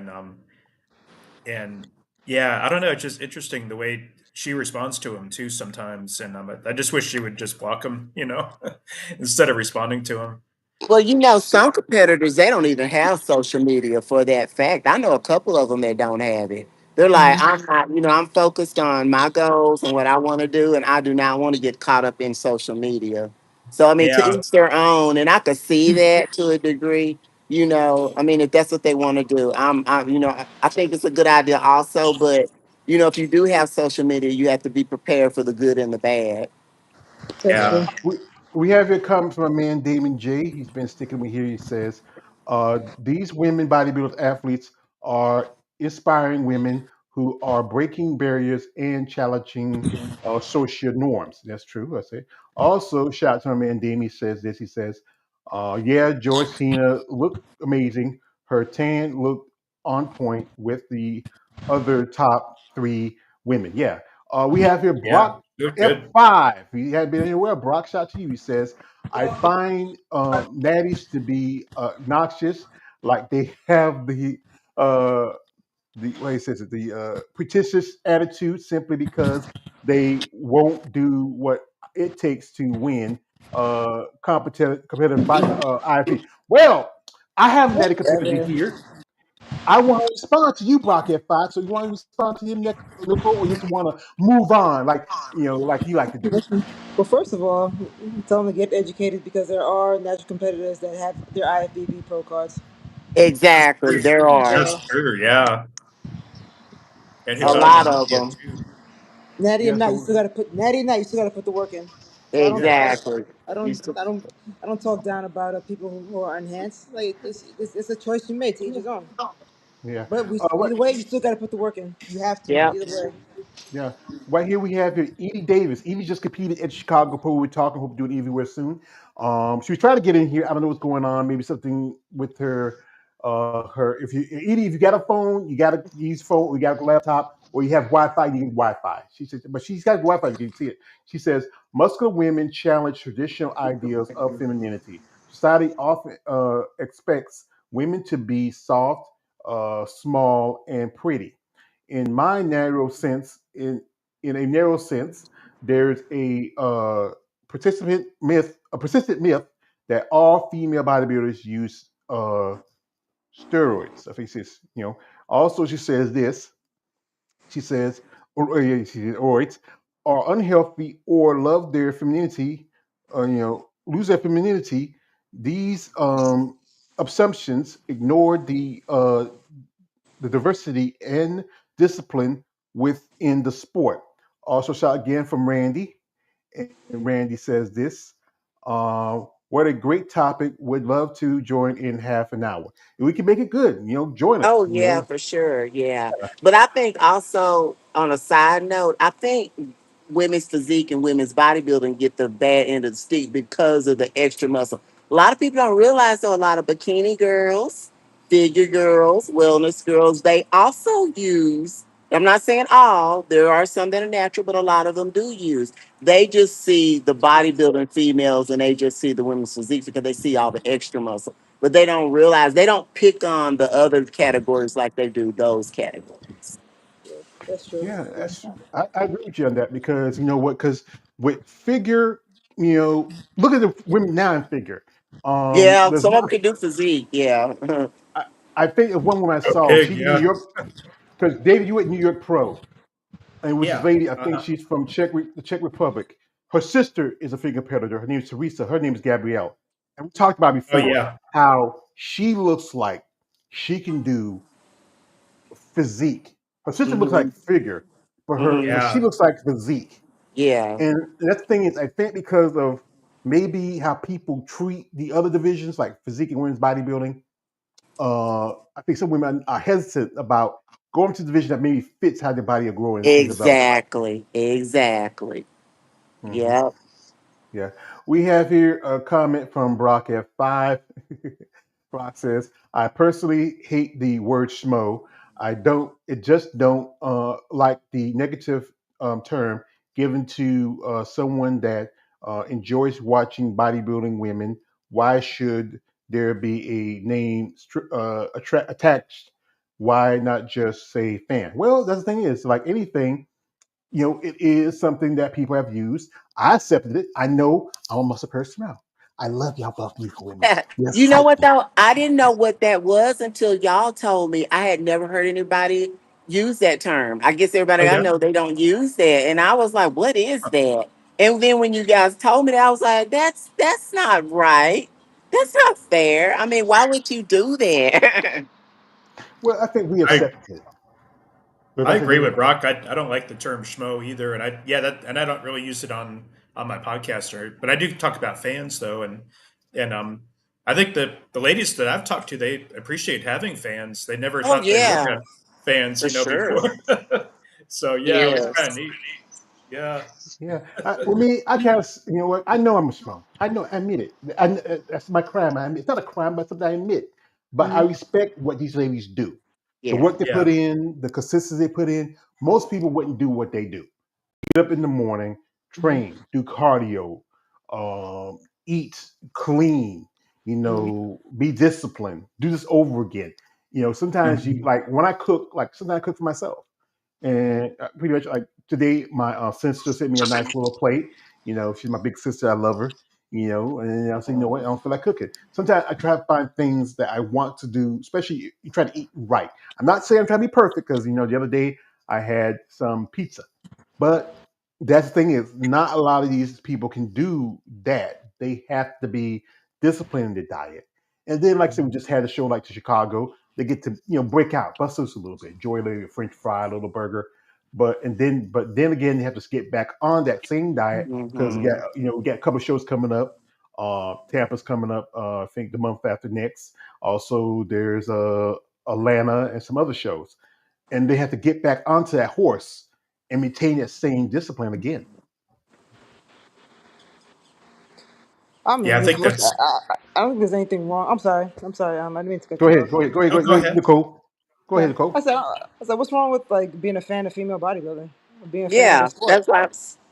and yeah, I don't know. It's just interesting the way she responds to him too sometimes, and I just wish she would just block him, instead of responding to him. Well, some competitors, they don't even have social media for that fact. I know a couple of them that don't have it. They're like, Mhm. I'm not, I'm focused on my goals and what I want to do, and I do not want to get caught up in social media. So, I mean, to Yeah, each their own, and I could see that to a degree. I mean, if that's what they want to do, I think it's a good idea also. But if you do have social media, you have to be prepared for the good and the bad. That's yeah, true. We we have here come from a man, Damon J. He's been sticking with here. He says, these women bodybuilders athletes are inspiring women who are breaking barriers and challenging social norms. That's true. I say. Also, shout out to my man, Damon. He says this. He says, yeah, Georgina looked amazing. Her tan looked on point with the other top three women. Yeah. We have here yeah. Brock Good, good. F5. He had been anywhere. Brock, shout to you. He says, I find natties to be noxious, like they have uh, the what he says it, the pretentious attitude simply because they won't do what it takes to win competitive IFB. Well, I have a natty competitor Whatever. here. I want to respond to you, Brock F5. So you want to respond to him next, Nicole, or you just want to move on, like like you like to do? Well, first of all, tell them to get educated because there are natural competitors that have their IFBB pro cards. That's Exactly. true. There are That's So, true. Yeah, and a who's on lot the of media them. too. natty or Yeah. not, So you still gotta put the work in. So Yeah, Exactly. You still- I don't talk down about people who are enhanced. Like it's a choice you made to each his own. yeah. But What? either way, you still gotta put the work in. You have to yeah. either way. Yeah. Right here we have here Edie Davis. Edie just competed at Chicago Pro. We're talking. Hope to do it everywhere soon. She was trying to get in here. I don't know what's going on. Maybe something with her. Her. If you Edie, if you got a phone, you got to use phone. Or you got a laptop, or you have Wi-Fi. You need Wi-Fi. She said, but she's got Wi-Fi. You can see it. She says muscular women challenge traditional ideals of femininity. Society often expects women to be soft, small, and pretty. In my narrow sense, in a narrow sense, there's a persistent myth that all female bodybuilders use steroids. I think Also, she says this. She says, yeah, steroids are unhealthy or love their femininity, lose their femininity. These assumptions ignore the diversity and discipline within the sport. Also, shot again from Randy, and Randy says this. What a great topic. Would love to join in half an hour. If we can make it good, join us. Oh yeah, for sure. Yeah. But I think also on a side note, I think women's physique and women's bodybuilding get the bad end of the stick because of the extra muscle. A lot of people don't realize though a lot of bikini girls, figure girls, wellness girls, they also use, I'm not saying all, there are some that are natural, but a lot of them do use. They just see the bodybuilding females and they just see the women's physique because they see all the extra muscle, but they don't realize they don't pick on the other categories like they do those categories. Yeah, that's true. Yeah, I agree with you on that because you know what? Because with figure, look at the women now in figure. Yeah, There's some of them one. can do physique. Yeah. I, I think of one woman I Oh, saw. pig, She's New yeah. York because David, you at New York Pro, and which is Yeah. lady. I think Uh-huh. she's from the Czech Republic. Her sister is a figure competitor. Her name is Teresa. Her name is Gabrielle, and we talked about Oh before yeah. how she looks like she can do physique. Her sister looks Hmm. like figure, but she Yeah. looks like physique. Yeah. And that's the thing is, I think because of maybe how people treat the other divisions like physique and women's bodybuilding, I think some women are hesitant about going to the division that maybe fits how their body are growing and developing. Exactly. Exactly. Hmm. Yeah. Yeah. We have here a comment from Brock F5. Brock says, I personally hate the word schmo. It just don't like the negative term given to someone that enjoys watching bodybuilding women. Why should there be a name attached? Why not just say fan? Well, that's the thing is, like anything, it is something that people have used. I accepted it. I know I'm a muscle person now. I love y'all buff beautiful women. You You know excite what me. though? I didn't know what that was until y'all told me. I had never heard anybody use that term. I guess Oh everybody I yeah. know they don't use that, and I was like, "What is that?" And then when you guys told me that, I was like, "That's not right. That's not fair. I mean, why would you do that?" Well, I think we I accepted it. But I that's it, agree David. with Brock. I don't like the term schmo either, and I don't really use it on my podcast, but I do talk about fans though, and I think the ladies that I've talked to, they appreciate having fans. They never Oh thought they'd look yeah, at fans, for sure. before. So yeah, it was kind of Yes. neat. Yeah. Yeah. With me, I kind of, you know what? I know I'm a schmo. I admit it. That's my crime. It's not a crime, but something I admit. But I Mhm. respect what these ladies do. The Yeah. work they Yeah. put in, the consistency they put in. Most people wouldn't do what they do. Get up in the morning, Mhm. train, do cardio, eat clean, Mhm. be disciplined, do this over again. Sometimes you Mhm. like when I cook, like sometimes I cook for myself. And pretty much like today, my sister sent me a nice little plate. She's my big sister. I love her. And I said, you know what? I don't feel like cooking. Sometimes I try to find things that I want to do, especially you try to eat right. I'm not saying I'm trying to be perfect because the other day I had some pizza, but that's the thing is not a lot of these people can do that. They have to be disciplined in their diet. And then, like I said, we just had a show like to Chicago. They get to break out, bust loose a little bit, enjoy a little French fry, a little burger, but then again they have to get back on that same diet because we got Mhm. we got a couple of shows coming up. Tampa's coming up. I think the month after next. Also, there's Atlanta and some other shows, and they have to get back onto that horse and maintain that same discipline again. I mean, Yeah, I of think course, that's. I don't think there's anything wrong. I'm sorry. I'm sorry. I didn't mean to cut Go you ahead, off. go ahead, go ahead, go Oh, ahead, go go ahead, ahead. Nicole. Go ahead, No, Nicole. I said, what's wrong with like being a fan of female bodybuilding? Being a fan of the Yeah, sport? that's why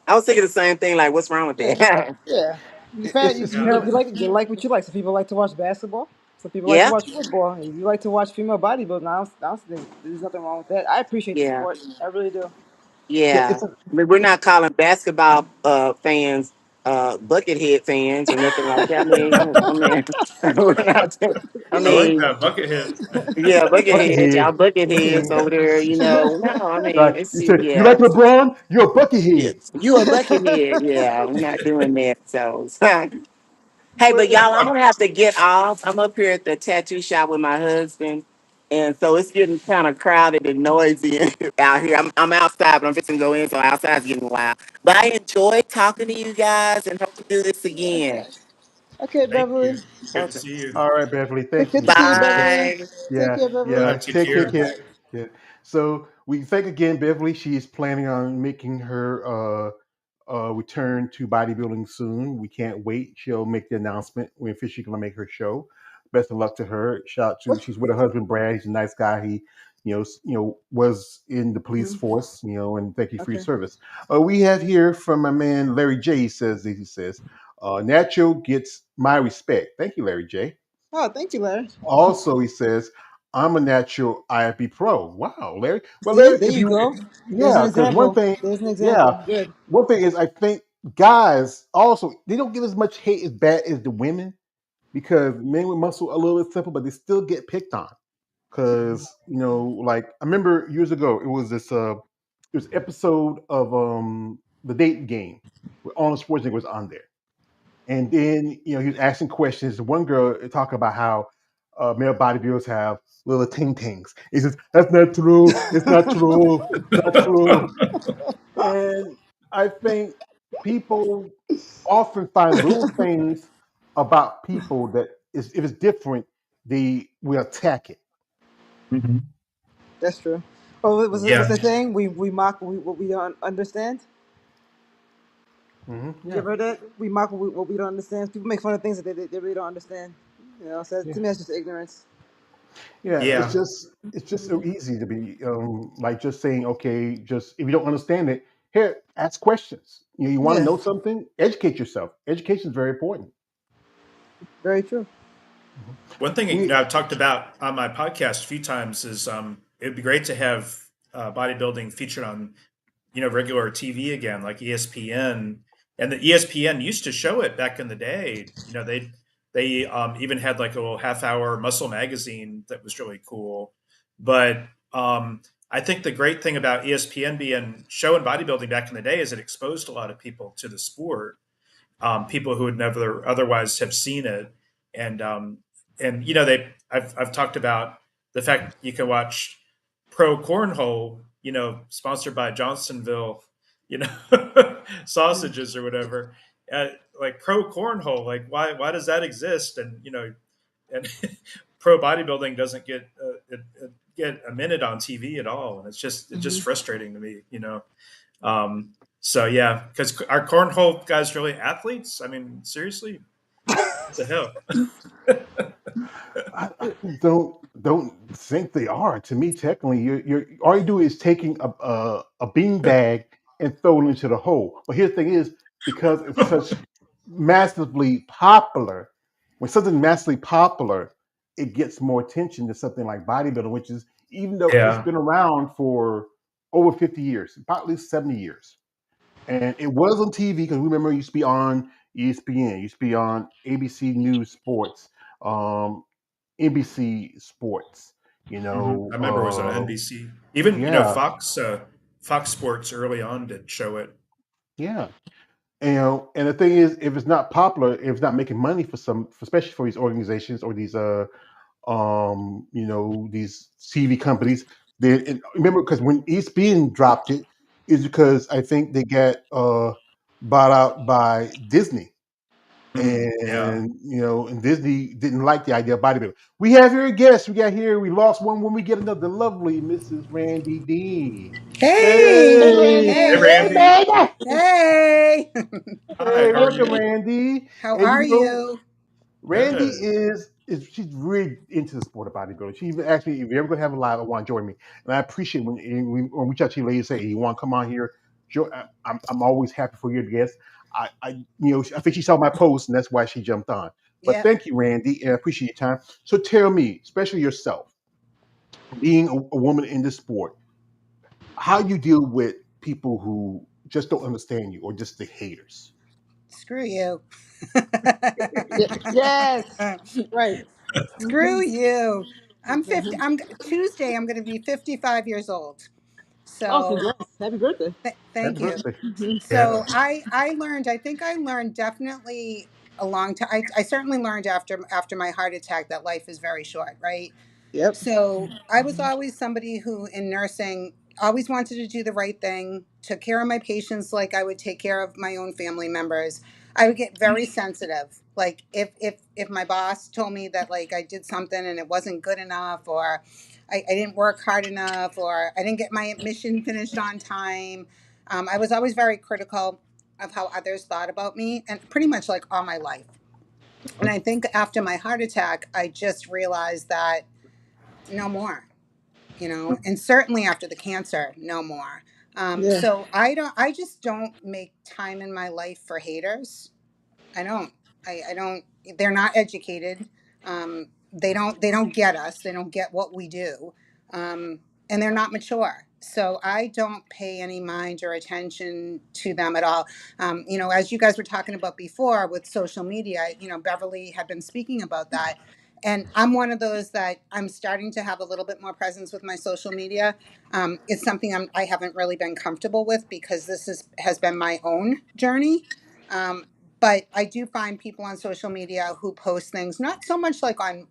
I was thinking the same thing. Like, what's wrong with Yeah, that? yeah. You It's fan, it's Yeah. you like what you like. Some people like to watch basketball. Some people like to Yeah. watch football. And you like to watch female bodybuilding. I don't think there's nothing wrong with that. I appreciate the Yeah. sport. I really do. yeah, Yeah, it's a, I mean, we're not calling basketball fans buckethead fans or nothing like that. I mean, we're not. I I like mean, that bucket yeah, buckethead, y'all buckethead. bucketheads over there. No, I mean, Like it's you said, you like yeah, LeBron? You're a yeah, buckethead. you a buckethead. Yeah, we're not doing that. So, hey, Well, but y'all, I'm gonna have to get off. I'm up here at the tattoo shop with my husband. And so it's getting kind of crowded and noisy out here. I'm outside, but I'm fixing to go in, so outside's getting loud. But I enjoyed talking to you guys and hope to do this again. Okay, Thank Beverly. you. Good to Okay. see you. All right, Beverly. Thank Good you. to see you, Yeah, Beverly. Bye. Take yeah, care, Beverly. yeah. Take Take care. care. Yeah. So we thank again Beverly. She's planning on making her return to bodybuilding soon. We can't wait. She'll make the announcement when officially gonna make her show. Best of luck to her. Shout out to What? she's with her husband Brad. He's a nice guy. He, was in the police Mhm. force. And thank you for your Okay. service. We have here from my man Larry J. He says, Natural gets my respect. Thank you, Larry J. Oh, thank you, Larry. Also, he says, I'm a natural IFB pro. Wow, Larry. Well, See, Larry, there if you you, go. There's an yeah, because one example. thing, There's an yeah, example. Good. one thing is I think guys also they don't get as much hate as bad as the women because men with muscle are a little bit simple, but they still get picked on. Because like I remember years ago, it was episode of the Date Game where Arnold Schwarzenegger was on there. And then, he was asking questions. The one girl talked about how male bodybuilders have little ting tings. He says, that's not true. It's not true. It's not true. And I think people often find little things about people that is if it's different, they will attack it. Mhm. That's true. Oh, what was it? Mhm. What's Yeah. the saying? We mock what we don't understand. You Yeah. ever heard that? We mock what we don't understand. People make fun of things that they really don't understand. So Yeah. to me, that's just ignorance. Yeah. It's Yeah. just so easy to be like just saying, okay, just if you don't understand it, here, ask questions. You want to Yeah, know something, educate yourself. Education is very important. very true. Mhm. One thing We I've talked about on my podcast a few times is it'd be great to have bodybuilding featured on regular TV again, like ESPN. And the ESPN used to show it back in the day. They even had like a little half-hour muscle magazine that was really cool. But I think the great thing about ESPN being showing bodybuilding back in the day is it exposed a lot of people to the sport, people who would never otherwise have seen it. And I've talked about the fact you can watch pro cornhole, sponsored by Johnsonville, you know, sausages or whatever. Like pro cornhole, like why does that exist? And pro bodybuilding doesn't get a minute on TV at all, and it's Hmm. just frustrating to me. Um, so yeah, because our cornhole guys really athletes? I mean, seriously, what the hell? I don't think they are. To me, technically, you're all you do is taking a bean bag and throw it into the hole. But here's the thing: is because it's such massively popular. When something massively popular, it gets more attention than something like bodybuilding, which is even though it's Yeah. been around for over 50 years, about at least 70 years, and it was on TV because remember it used to be on ESPN, it used to be on ABC News Sports. Um, NBC Sports. You I remember it was on know, NBC. Even yeah, Fox Sports early on did show it. yeah. And the thing is, if it's not popular, if it's not making money especially for these organizations or these these TV companies, then remember because when ESPN dropped it, is because I think they got bought out by Disney. Yeah. And Disney didn't like the idea of bodybuilding. We have here a guest. We lost one when we get another lovely Mrs. Randy Dean. Hey, Hey, Hey, Hey, Randy. hey, Randy. baby. hey, Hi. Hey, How are welcome, you? Randy. how And are you? Randy Good. is she's really into the sport of bodybuilding. She even asked me if you're ever gonna have a live, I want to join me. And I appreciate when we chat to you ladies say, hey, you want to come on here? I'm always happy for your guest. I think she saw my post and that's why she jumped on. But Yep, thank you, Randy, and I appreciate your time. So tell me, especially yourself, being a woman in this sport, how you deal with people who just don't understand you or just the haters. screw you. Yes. Right. Screw Hmm. you. I'm 50. Exactly. I'm Tuesday. I'm going to be 55 years old. Oh, So congrats. Happy birthday. thank Happy you. birthday. So I learned. I think I learned definitely a long time. I certainly learned after my heart attack that life is very short, right? Yep. So I was Hmm. always somebody who, in nursing, always wanted to do the right thing, took care of my patients like I would take care of my own family members. I would get very sensitive. Like if my boss told me that like I did something and it wasn't good enough, or I didn't work hard enough, or I didn't get my mission finished on time, I was always very critical of how others thought about me, and pretty much like all my life. And I think after my heart attack, I just realized that no more, and certainly after the cancer, no more. Yeah. So I just don't make time in my life for haters. I don't. I don't. They're not educated. They don't get us. They don't get what we do, and they're not mature. So I don't pay any mind or attention to them at all. As you guys were talking about before with social media, Beverly had been speaking about that, and I'm one of those that I'm starting to have a little bit more presence with my social media. It's something I haven't really been comfortable with because has been my own journey. Um, but I do find people on social media who post things not so much like on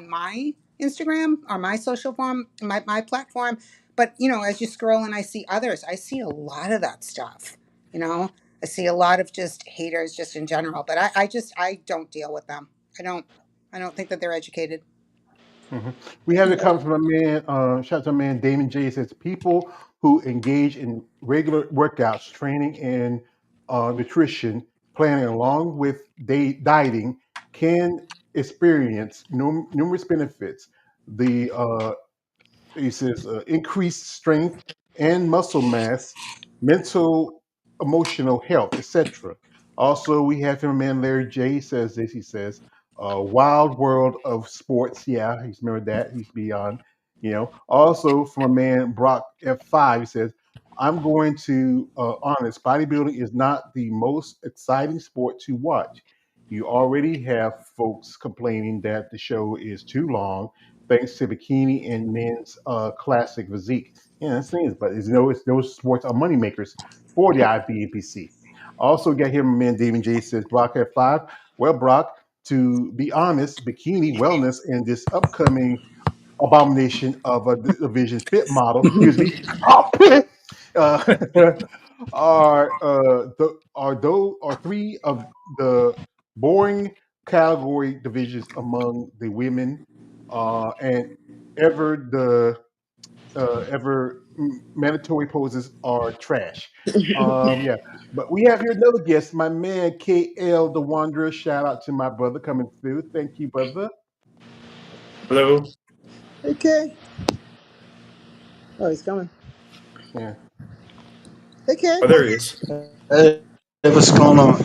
my Instagram or my social form, my platform, but as you scroll and I see others, I see a lot of that stuff. You know, I see a lot of just haters just in general, but I don't deal with them. I don't think that they're educated. Mhm. We have it come from a man, shout out to a man, Damon J. Says people who engage in regular workouts, training, and nutrition planning along with dieting can experience numerous benefits. The he says increased strength and muscle mass, mental, emotional health, etc. Also, we have him, man, Larry J. He says this. He says, "Wild world of sports." Yeah, he's remembered that. He's beyond. Also from a man, Brock F5. He says, "I'm going to honest. Bodybuilding is not the most exciting sport to watch. You already have folks complaining that the show is too long thanks to bikini and men's classic physique. Yeah, that's things, but it's those sports are money makers for the IBAPC. Also, got here, my man David J says Brock at 5. Well, Brock, to be honest, bikini wellness and this upcoming abomination of a division fit model, excuse me, uh, are three of the boring category divisions among the women, and ever mandatory poses are trash. Yeah, but we have here another guest, my man KL the Wanderer. Shout out to my brother coming through. Thank you, brother. Hello. Okay. Oh, he's coming. Yeah, Okay. Oh, there he is. Hey, what's going on?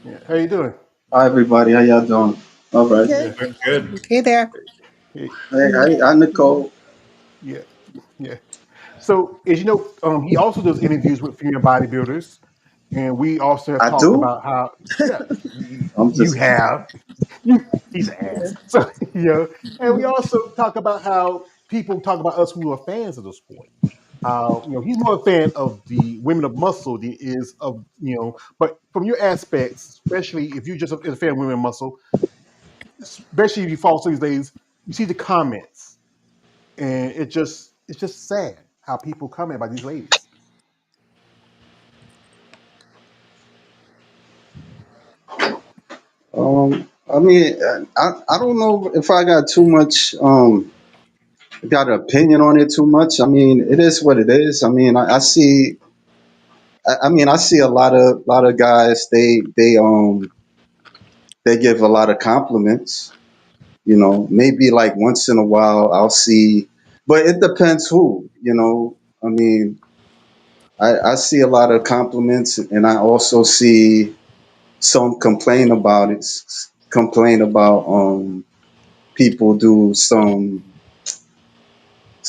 yeah. How you doing? Hi, everybody. How y'all doing? All right. Okay. Yeah, Doing good. Hey there. hey, Hey, hi, Nicole. yeah, yeah. So, as you know, he also does interviews with female bodybuilders, and we also have I talked do. about how, yeah, I'm you just. have, he's an ass. So, and we also talk about how people talk about us who are fans of the sport. How he's more a fan of the women of muscle than he is of But from your aspects, especially if you're just a fan of women of muscle, especially if you follow some of these ladies, you see the comments, and it's just sad how people comment about these ladies. I mean, I don't know if I got too much. Got an opinion on it too much. I mean, it is what it is. I mean, I see. I mean, I see a lot of guys. They give a lot of compliments. Maybe like once in a while I'll see, but it depends who. I mean, I see a lot of compliments, and I also see some complain about people do some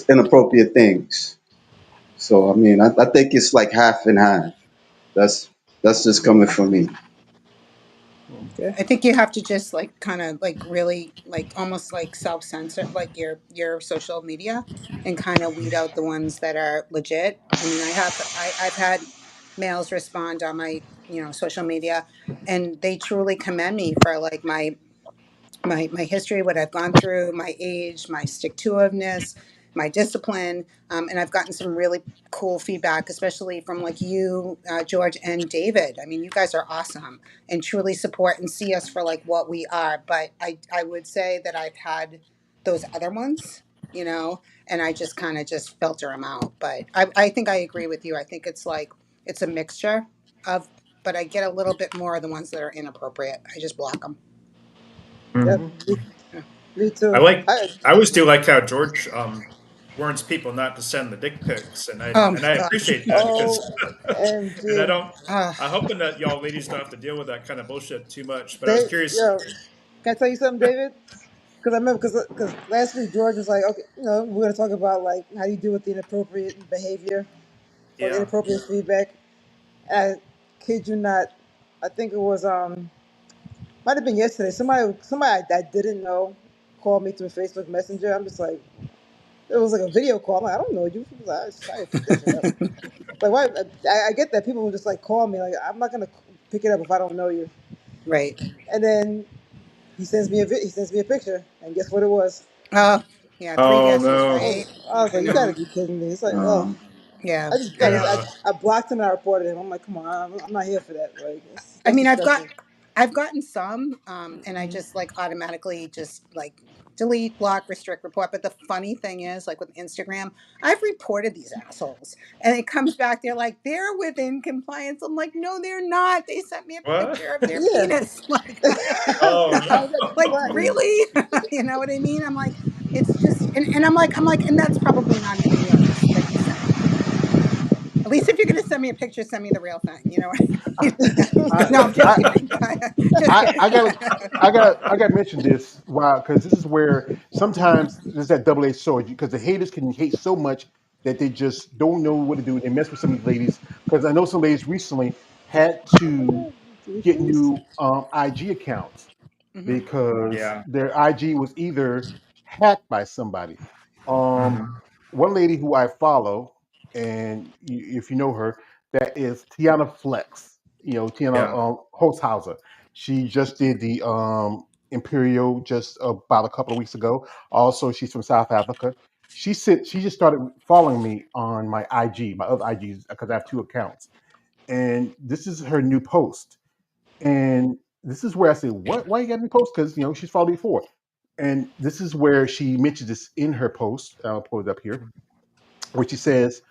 inappropriate things. So I mean, I think it's like half and half. That's just coming from me. Okay. I think you have to just like kind of like really like almost like self-censor like your social media and kind of weed out the ones that are legit. I mean, I've had males respond on my, social media, and they truly commend me for like my history, what I've gone through, my age, my stick to itiveness. my discipline. And I've gotten some really cool feedback, especially from like you, George and David. I mean, you guys are awesome and truly support and see us for like what we are. But I would say that I've had those other ones, you know, and I just kind of just filter them out. But I think I agree with you. I think it's like, it's a mixture of, but I get a little bit more of the ones that are inappropriate. I just block them. Yeah, Mhm. Yeah. me I too. like. I always do like how George warns people not to send the dick pics, and Oh my I gosh. appreciate that because, and I OMG. don't. Uh, I'm hoping that y'all ladies don't have to deal with that kind of bullshit too much. But I was Dave, curious. yo, can I tell you something, David? Because I remember, because last week George was like, okay, you know, we're gonna talk about like how do you deal with the inappropriate behavior or Yeah. inappropriate feedback. I kid you not, I think it was might have been yesterday. Somebody that didn't know called me through Facebook Messenger. I'm just like, it was like a video call. I'm like, I don't know you. She was like, I pick that shit up. Like, why? I get that people will just like call me. Like, I'm not gonna pick it up if I don't know you. right. And then he sends me a picture, and guess what it was? Oh, yeah. Three Oh guesses, I no. was, right? I was I like, you gotta know. be kidding me. It's like, oh, Um, Yeah. I I just know. Yeah. I blocked him and I reported him. I'm like, come on, I'm not here for that. Like, I that's mean, disgusting. I've gotten some, and I Mhm. just like automatically just like delete, block, restrict, report. But the funny thing is, like with Instagram, I've reported these assholes, and it comes back. They're like, they're within compliance. I'm like, no, they're not. They sent me a What? picture of their Yeah. penis. Like, Oh I was no. like like, really? You know what I mean? I'm like, it's just, and I'm like, and that's probably not even yours that you sent me. At least if you're going to send me a picture, send me the real thing. You know what I mean? I No, I'm just I kidding. Just I, kidding. I gotta I gotta mention this. Wow, because this is where sometimes there's that double-edged sword because the haters can hate so much that they just don't know what to do. They mess with some of these ladies because I know some ladies recently had to get new IG accounts Hmm. because Yeah. their IG was either hacked by somebody. Um, Hmm. One lady who I follow, and if you know her, that is Tiana Flex. You know Tiana Yeah. Holzhauser. She just did the Imperial just about a couple of weeks ago. Also, she's from South Africa. She just started following me on my IG, my other IGs, because I have two accounts. And this is her new post. And this is where I say, "What? Why you got me post?" Because she's followed me before. And this is where she mentions this in her post. I'll pull it up here, where she says,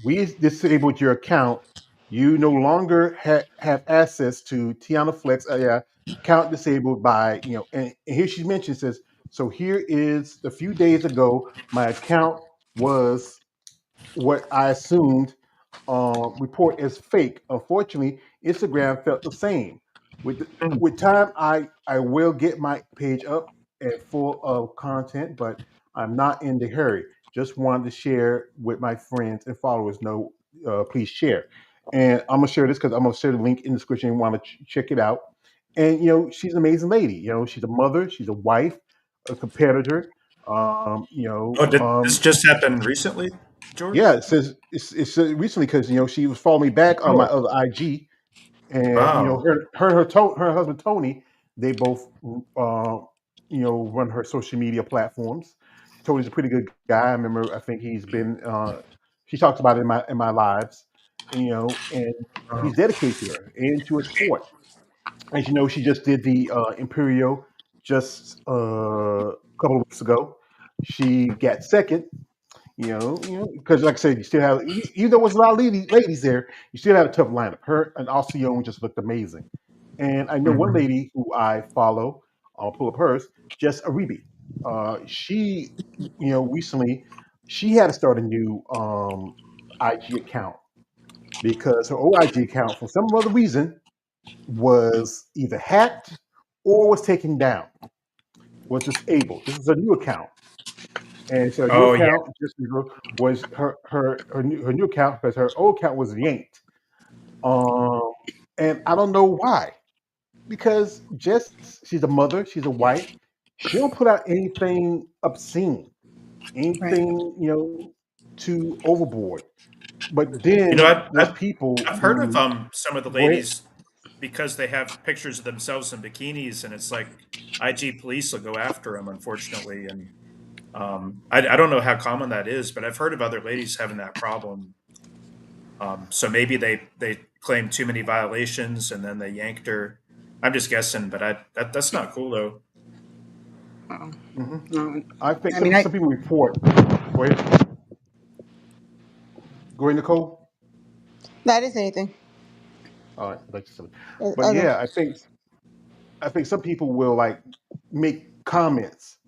"We disabled your account. You no longer have access to Tiana Flex. Yeah, account disabled by And here she mentions says, so here is a few days ago, my account was what I assumed report as fake. Unfortunately, Instagram felt the same. Mm. With time, I will get my page up and full of content, but I'm not in the hurry. Just wanted to share with my friends and followers. No, please share. And I'm gonna share this because I'm gonna share the link in the description. You want to check it out. And she's an amazing lady. She's a mother, she's a wife, a competitor. Um, you know, Oh, did this um, just happen recently, yeah, George? it says it's recently because she was following me back on my Oh, other IG, and wow. her husband Tony, they both run her social media platforms. Tony's a pretty good guy. I remember I think he's been she talks about it in my lives, and Oh. he's dedicated to her and to her sport. As you know, she just did the Imperial just a couple of weeks ago. She got second, because like I said, you still have, even though there's a lot of ladies there, you still have a tough lineup. Her and Alcyone just looked amazing. And I know one Mhm. lady who I follow, I'll pull up hers, Jess Aribi. She, recently, she had to start a new IG account because her old IG account, for some other reason, was either hacked or was taken down, was disabled. This is a new account. And so her new Oh, yeah. account just was her new account because her old account was yanked. Um, and I don't know why. Because Jess, she's a mother, she's a wife. She don't put out anything obscene, Right. anything too overboard. But You know, then there's people I've heard of who some of the go ahead. ladies because they have pictures of themselves in bikinis, and it's like IG police will go after them, unfortunately, and I don't know how common that is, but I've heard of other ladies having that problem. So maybe they claimed too many violations and then they yanked her. I'm just guessing, but that's not cool though. Oh, Hmm. no. I think I mean, some people report. Go ahead, go ahead, Nicole. That is anything. All right, like something. But Okay. yeah, I think some people will like make comments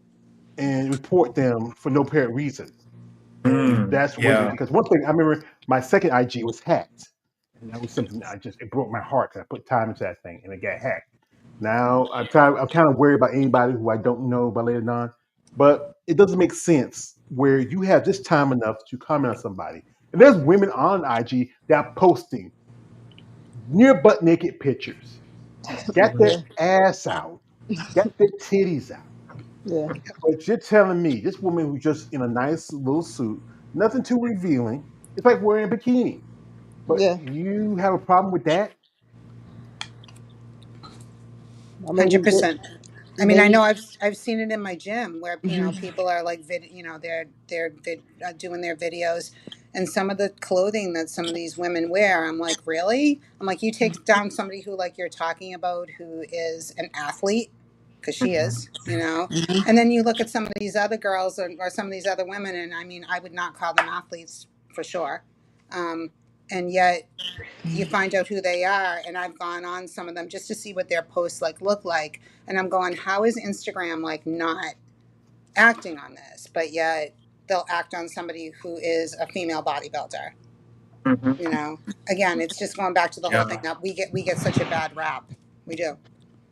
and report them for no apparent reason, and that's where Yeah. because one thing I remember my second IG was hacked, and that was something it broke my heart because I put time into that thing and it got hacked. Now I'm kind of worried about anybody who I don't know by later on, but it doesn't make sense where you have this time enough to comment on somebody. And there's women on IG that are posting near butt naked pictures, got their Yeah. ass out, got their titties out. Yeah. But you're telling me this woman who's just in a nice little suit, nothing too revealing, it's like wearing a bikini. But Yeah. you have a problem with that? I Hundred mean, percent. I mean, I maybe. know I've seen it in my gym where people are like they're doing their videos, and some of the clothing that some of these women wear, I'm like, really? I'm like, you take down somebody who like you're talking about who is an athlete because she is, Mhm. and then you look at some of these other girls or some of these other women, and I mean, I would not call them athletes for sure, and yet you find out who they are, and I've gone on some of them just to see what their posts like look like, and I'm going, how is Instagram like not acting on this, but yet they'll act on somebody who is a female bodybuilder. Mhm. Again, it's just going back to the whole thing Yeah. that we get such a bad rap. We do.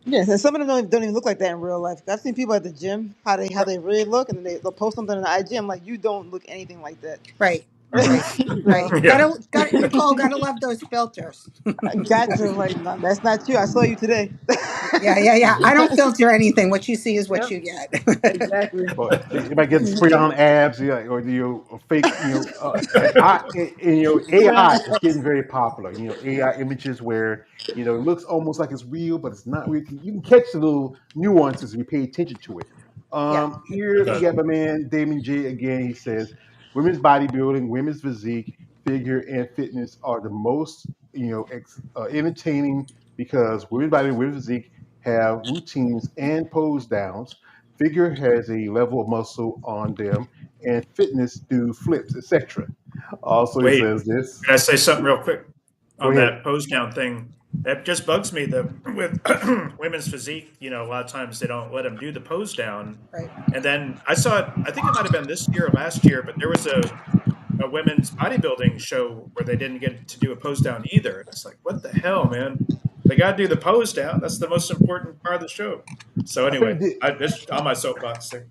Yes, and some of them don't even look like that in real life. I've seen people at the gym how they really look, and then they'll post something on the IG. I'm like, you don't look anything like that. Right, Mhm. right, So right. Yeah. Got Nicole. Gotta love those filters. I got to like, no, that's not you. I saw you today. Yeah, yeah, yeah. I don't filter anything. What you see is what Yep, you get. exactly. But you might get spray on abs, or fake, and AI is getting very popular. AI images where it looks almost like it's real, but it's not real. You can catch the little nuances if you pay attention to it. Yeah, Here we Okay. got my man Damon J again. He says, "Women's bodybuilding, women's physique, figure, and fitness are the most entertaining because women's body, women's physique have routines and pose downs. Figure has a level of muscle on them, and fitness do flips, etc." Also, he Wait, says this. can I say something real quick Go on ahead. that pose down thing? That just bugs me that with women's physique, a lot of times they don't let them do the pose down. right. And then I saw it, I think it might have been this year or last year, but there was a women's bodybuilding show where they didn't get to do a pose down either. And it's like, what the hell, man? They got to do the pose down. That's the most important part of the show. So I think anyway, the, it's on my soapbox there.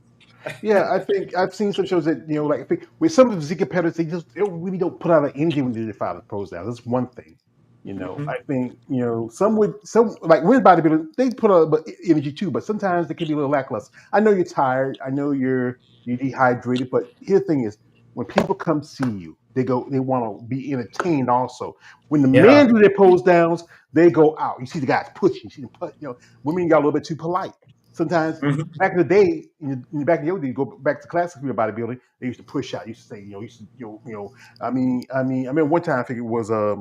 Yeah, I think I've seen some shows that like I think with some of the physique competitors, they really don't put out energy when they do the final pros down. That's one thing. Mhm. I think some like women's bodybuilding they put out energy too, but sometimes they can be a little lackluster. I know you're tired. I know you're dehydrated, but here's the thing is when people come see you, they want to be entertained also. When the men Yeah. do their pose downs, they go out. You see the guys pushing. You see them put. Women got a little bit too polite sometimes. Mhm. Back in the day, back in the old days, you go back to classic female bodybuilding. They used to push out. Used to say, I mean, one time I think it was a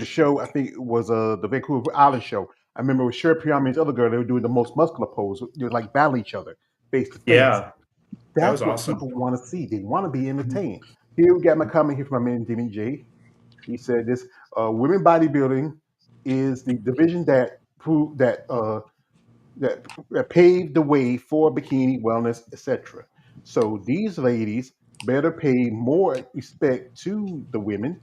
show. I think it was the Vancouver Island show. I remember with Sherry Priami and this other girl. They were doing the most muscular pose. They would like battle each other face to face. Yeah. That was That's what awesome. people want to see. They want to be Mhm. entertained. Here we got my comment here from my man Jimmy J. He said this: women bodybuilding is the division that paved the way for bikini wellness, etc. So these ladies better pay more respect to the women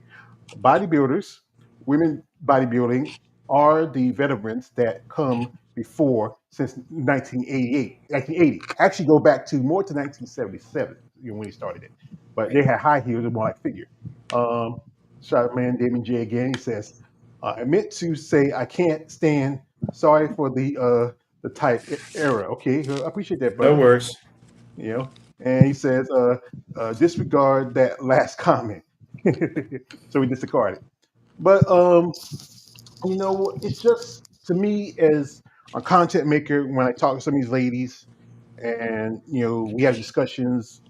bodybuilders. Women bodybuilding are the veterans that come before since 1988, 1980. Actually, go back to more to 1977 when he started it. But Right. they had high heels and more like figure. Um, Shout out man Damon J again. He says, "I meant to say I can't stand. Sorry for the type error. Okay, I appreciate that, No brother. worries. And he says, disregard that last comment. So we disregard it. But it's just to me as a content maker when I talk to some of these ladies. and we have discussions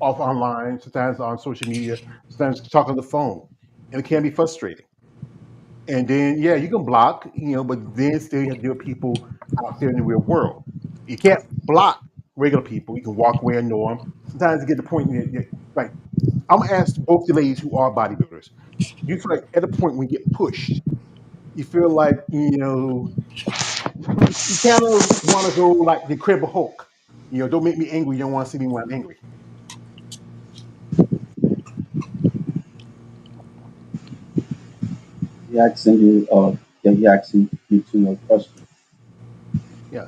off online, sometimes on social media, sometimes talk on the phone, and it can be frustrating. And then yeah, you can block, but then still you have to deal with people out there in the real world. You can't block regular people. You can walk away and know them. Sometimes you get to the point like I'm gonna ask both the ladies who are bodybuilders. Do you feel like at a point when you get pushed, you feel like you kind of want to go like the Incredible Hulk? Don't make me angry. You don't want to see me when I'm angry. He asking you, yeah, he asking you two more questions. Yeah,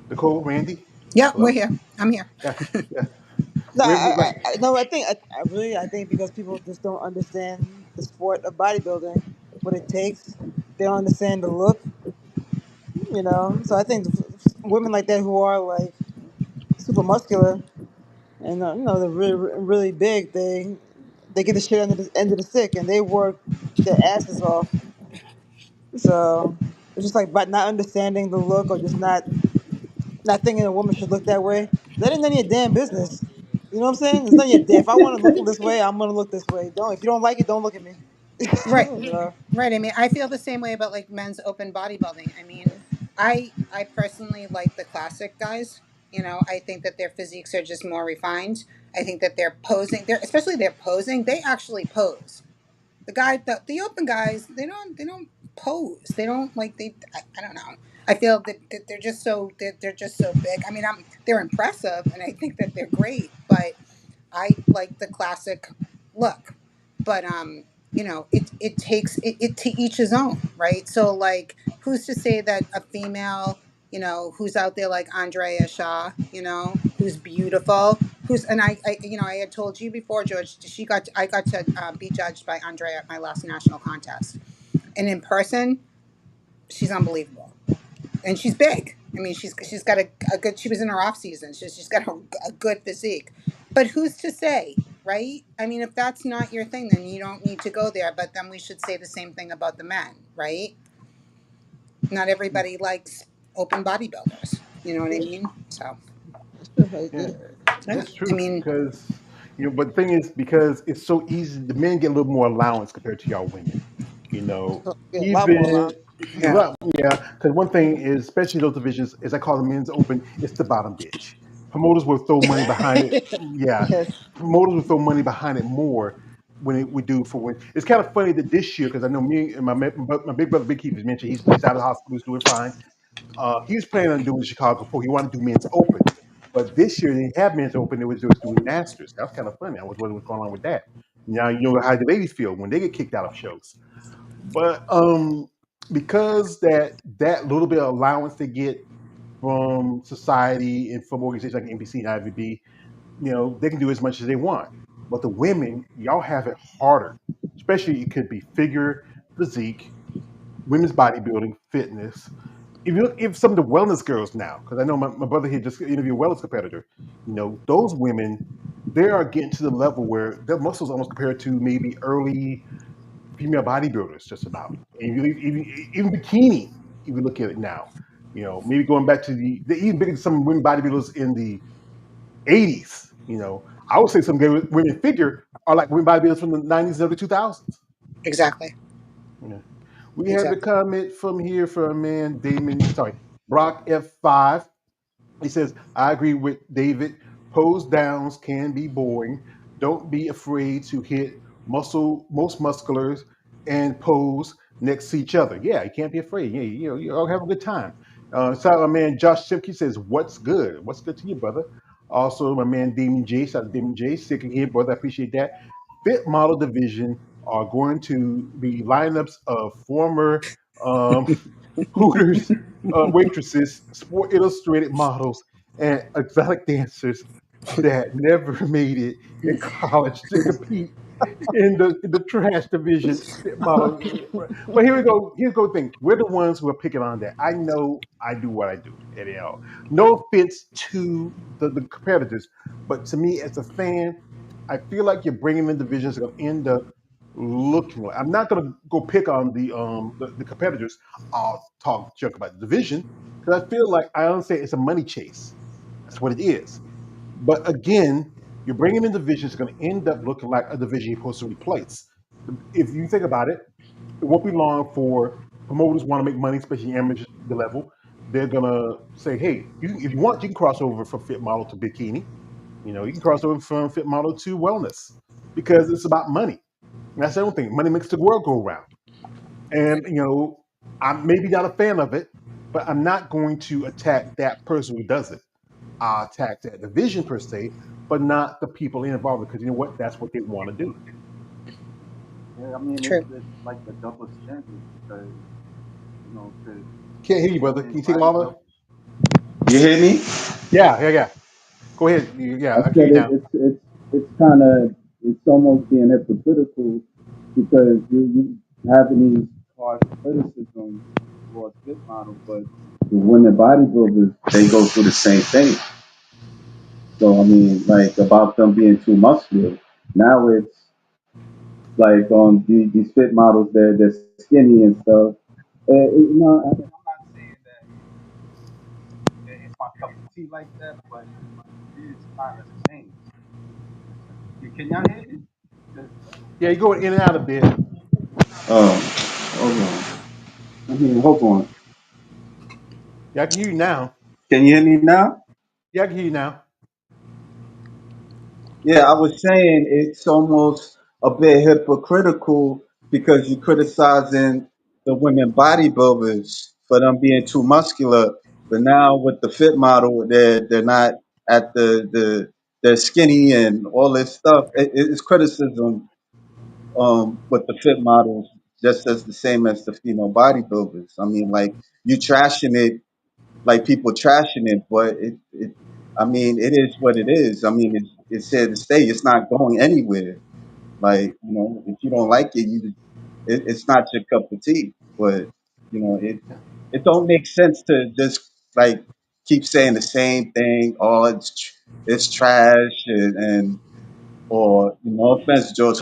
Nicole, Randy, Yep, we're hello. here. I'm here. Yeah, yeah. No, Like, no. I think because people just don't understand the sport of bodybuilding, what it takes. They don't understand the look, So I think women like that who are like super muscular and they're really really big. They get the shit under the end of the stick and they work their asses off. So it's just like but not understanding the look or just not thinking a woman should look that way. That ain't none of your damn business. You know what I'm saying? It's none of your damn. If I want to look this way, I'm gonna look this way. Don't if you don't like it, don't look at me. Right. So, Right. I mean, I feel the same way about like men's open bodybuilding. I mean, I personally like the classic guys. I think that their physiques are just more refined. I think that they're posing, especially their posing, they actually pose. The open guys, they don't pose. They don't like I don't know. I feel that they're just so big. I mean, they're impressive and I think that they're great, but I like the classic look, but it takes it to each his own, right? So like, who's to say that a female, who's out there like Andrea Shaw, who's beautiful, and I had told you before, George, I got to be judged by Andrea at my last national contest, and in person, she's unbelievable and she's big. I mean, she's got a good. She was in her off season. She's got a good physique. But who's to say, right? I mean, if that's not your thing, then you don't need to go there. But then we should say the same thing about the men, right? Not everybody likes open bodybuilders. You know what I mean? So yeah, yeah, that's I true. mean, Because but the thing is, because it's so easy, the men get a little more allowance compared to y'all women. You know, yeah, a lot more even allowed. yeah, yeah. Because one thing is, especially those divisions, as I call the men's open, it's the bottom bitch. Promoters will throw money behind it. Yeah, Yes. promoters will throw money behind it more when we do for when. It's kind of funny that this year, because I know me and my big brother Big Keith has mentioned he's out of the hospital, he's doing fine. He was planning on doing the Chicago Pro. He wanted to do men's open, but this year they didn't have men's open. It was just doing masters. That was kind of funny. I was wondering what's going on with that. Now you know how the ladies feel when they get kicked out of shows. But because that little bit of allowance they get from society and from organizations like NBC and IVB, they can do as much as they want. But the women, y'all have it harder. Especially it could be figure, physique, women's bodybuilding, fitness. If you look if some of the wellness girls now, because I know my brother here just interviewed a wellness competitor, those women, they are getting to the level where their muscles almost compared to maybe early female bodybuilders, just about. And even bikini, if you look at it now, maybe going back to the even bigger than some women bodybuilders in the 80s. I would say some women figure are like women bodybuilders from the 90s and early 2000s. exactly, Yeah. We have a exactly. comment from here from a man, Brock F5. He says, I agree with David. Pose downs can be boring. Don't be afraid to hit most musculars and pose next to each other. Yeah, you can't be afraid. Yeah, you all have a good time. So my man Josh Simke says, what's good? What's good to you, brother? Also, my man Damien J. Shout out to Damien J. Sticking here, brother. I appreciate that. Fit model division are going to be lineups of former um, Hooters waitresses, Sport Illustrated models, and exotic dancers that never made it in college to compete in the trash division fit model. But here we go. Here's the thing. We're the ones who are picking on that. I know I do what I do, anyhow. No offense to the competitors, but to me as a fan, I feel like you're bringing in divisions that are going to end up looking like. I'm not going to go pick on the competitors. I'll talk junk about the division. because I feel like I understand it's a money chase. That's what it is. But again, you're bringing in divisions that's going to end up looking like a division you're supposed to replace. If you think about it, it won't be long for promoters want to make money, especially amateur the level. They're gonna say, "Hey, if you want, you can cross over from fit model to bikini. You can cross over from fit model to wellness because it's about money. And that's the only thing. Money makes the world go round. And I'm maybe not a fan of it, but I'm not going to attack that person who does it. I attack that division per se, but not the people involved because you know what? That's what they want to do. Yeah, I mean, True. it's like a double standard because, to Can't hear you, brother. Can women you take a lot of? bodybuilders. You hear me? Yeah, yeah, yeah. Go ahead. I Yeah, I can hear said you now. it's kind of it's almost being hypocritical because you having these harsh criticisms towards fit models, but the women bodybuilders they go through the same thing. So I mean, like about them being too muscular. Now it's like on these fit models, they're skinny and stuff. I'm not saying that it's my cup of tea like that, but it is kind of the same. Can y'all hear me? 'Cause, Yeah, you're going in and out a bit. hold on. I mean, hold on. Yeah, I can hear you now. Can you hear me now? Yeah, I can hear you now. Yeah, I was saying it's almost a bit hypocritical because you're criticizing the women bodybuilders for them being too muscular, but now with the fit model, they're not at they're skinny and all this stuff. It's criticism with the fit models just as the same as the female bodybuilders. I mean, like you trashing it like people trashing it, but I mean, it is what it is. I mean, it's here to stay. It's not going anywhere. Like, if you don't like it, it's not your cup of tea. But it don't make sense to just like keep saying the same thing. Oh, it's trash and or no offense, George,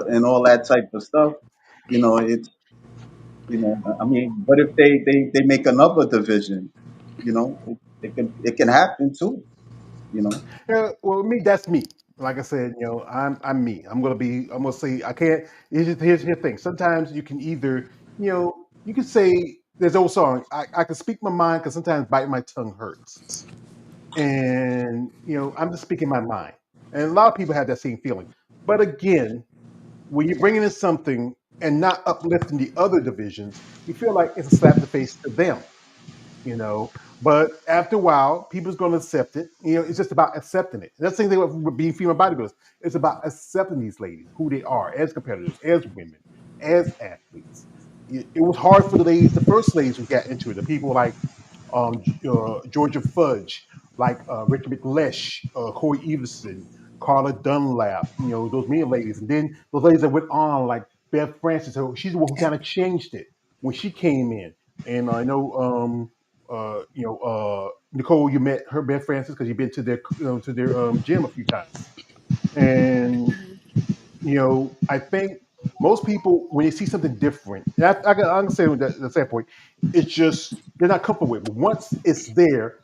and all that type of stuff. It's I mean, but if they make another division, it can happen too. You know. Yeah, well, me, that's me. Like I said, I'm me. I'm gonna say I can't. Here's the thing. Sometimes you can either, you can say there's old song. I can speak my mind because sometimes biting my tongue hurts, and I'm just speaking my mind. And a lot of people have that same feeling. But again, when you're bringing in something and not uplifting the other divisions, you feel like it's a slap in the face to them. you know. But after a while, people's going to accept it. It's just about accepting it. That's the same thing with being female bodybuilders. It's about accepting these ladies, who they are as competitors, as women, as athletes. It was hard for the ladies, the first ladies who got into it, the people like Georgia Fudge, like Richard McLesh, Corey Everson, Carla Dunlap, those mean ladies. And then those ladies that went on, like Beth Francis, she's the one who kind of changed it when she came in. And I know, Nicole, you met her, Beth Francis, because you've been to their gym a few times. And I think most people when they see something different, and I can understand the standpoint. It's just they're not comfortable with it. But once it's there,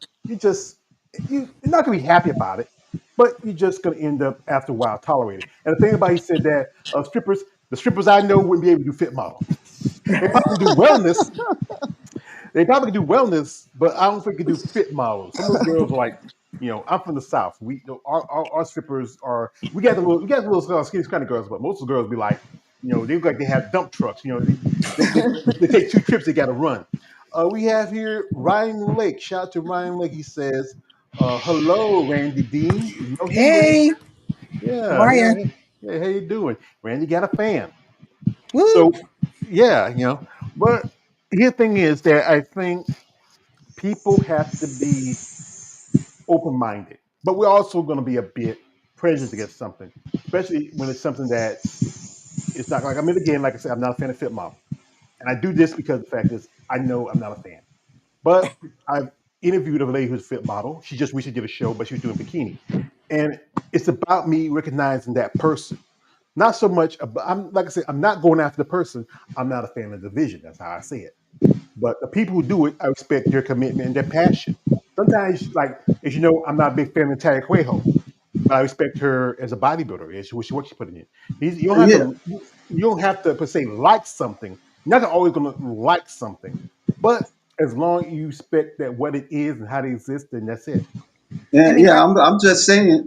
you're not gonna be happy about it, but you're just gonna end up after a while tolerating. And the thing about he said that the strippers I know wouldn't be able to do fit model. They probably do wellness, they probably can do wellness, but I don't think they can do fit models. Some of those girls are like, I'm from the South. Our strippers are. We got the little skinny kind of girls, but most of the girls be like, they look like they have dump trucks. They take two trips, they got to run. We have here Ryan Lake. Shout out to Ryan Lake. He says, "Hello, Randy Dean. You know him, Randy? Hey, how Yeah, are yeah. you? Hey, how you doing? Randy got a fan. Woo! So, yeah, But the thing is that I think people have to be open minded, but we're also going to be a bit prejudiced against something, especially when it's something that's it's not like again, like I said, I'm not a fan of fit model, and I do this because the fact is I know I'm not a fan. But I've interviewed a lady who's a fit model. She just recently did a show, but she was doing bikini, and it's about me recognizing that person. Not so much. I'm like I said, I'm not going after the person. I'm not a fan of the vision. That's how I say it. But the people who do it, I respect their commitment and their passion. Sometimes, like as you know, I'm not a big fan of Natalia Cuejo, but I respect her as a bodybuilder. As what she put in. You don't have Yeah, to. You don't have to per se like something. You're not always going to like something, but as long as you respect that what it is and how it exists, then that's it. I yeah, mean, yeah. I'm just saying.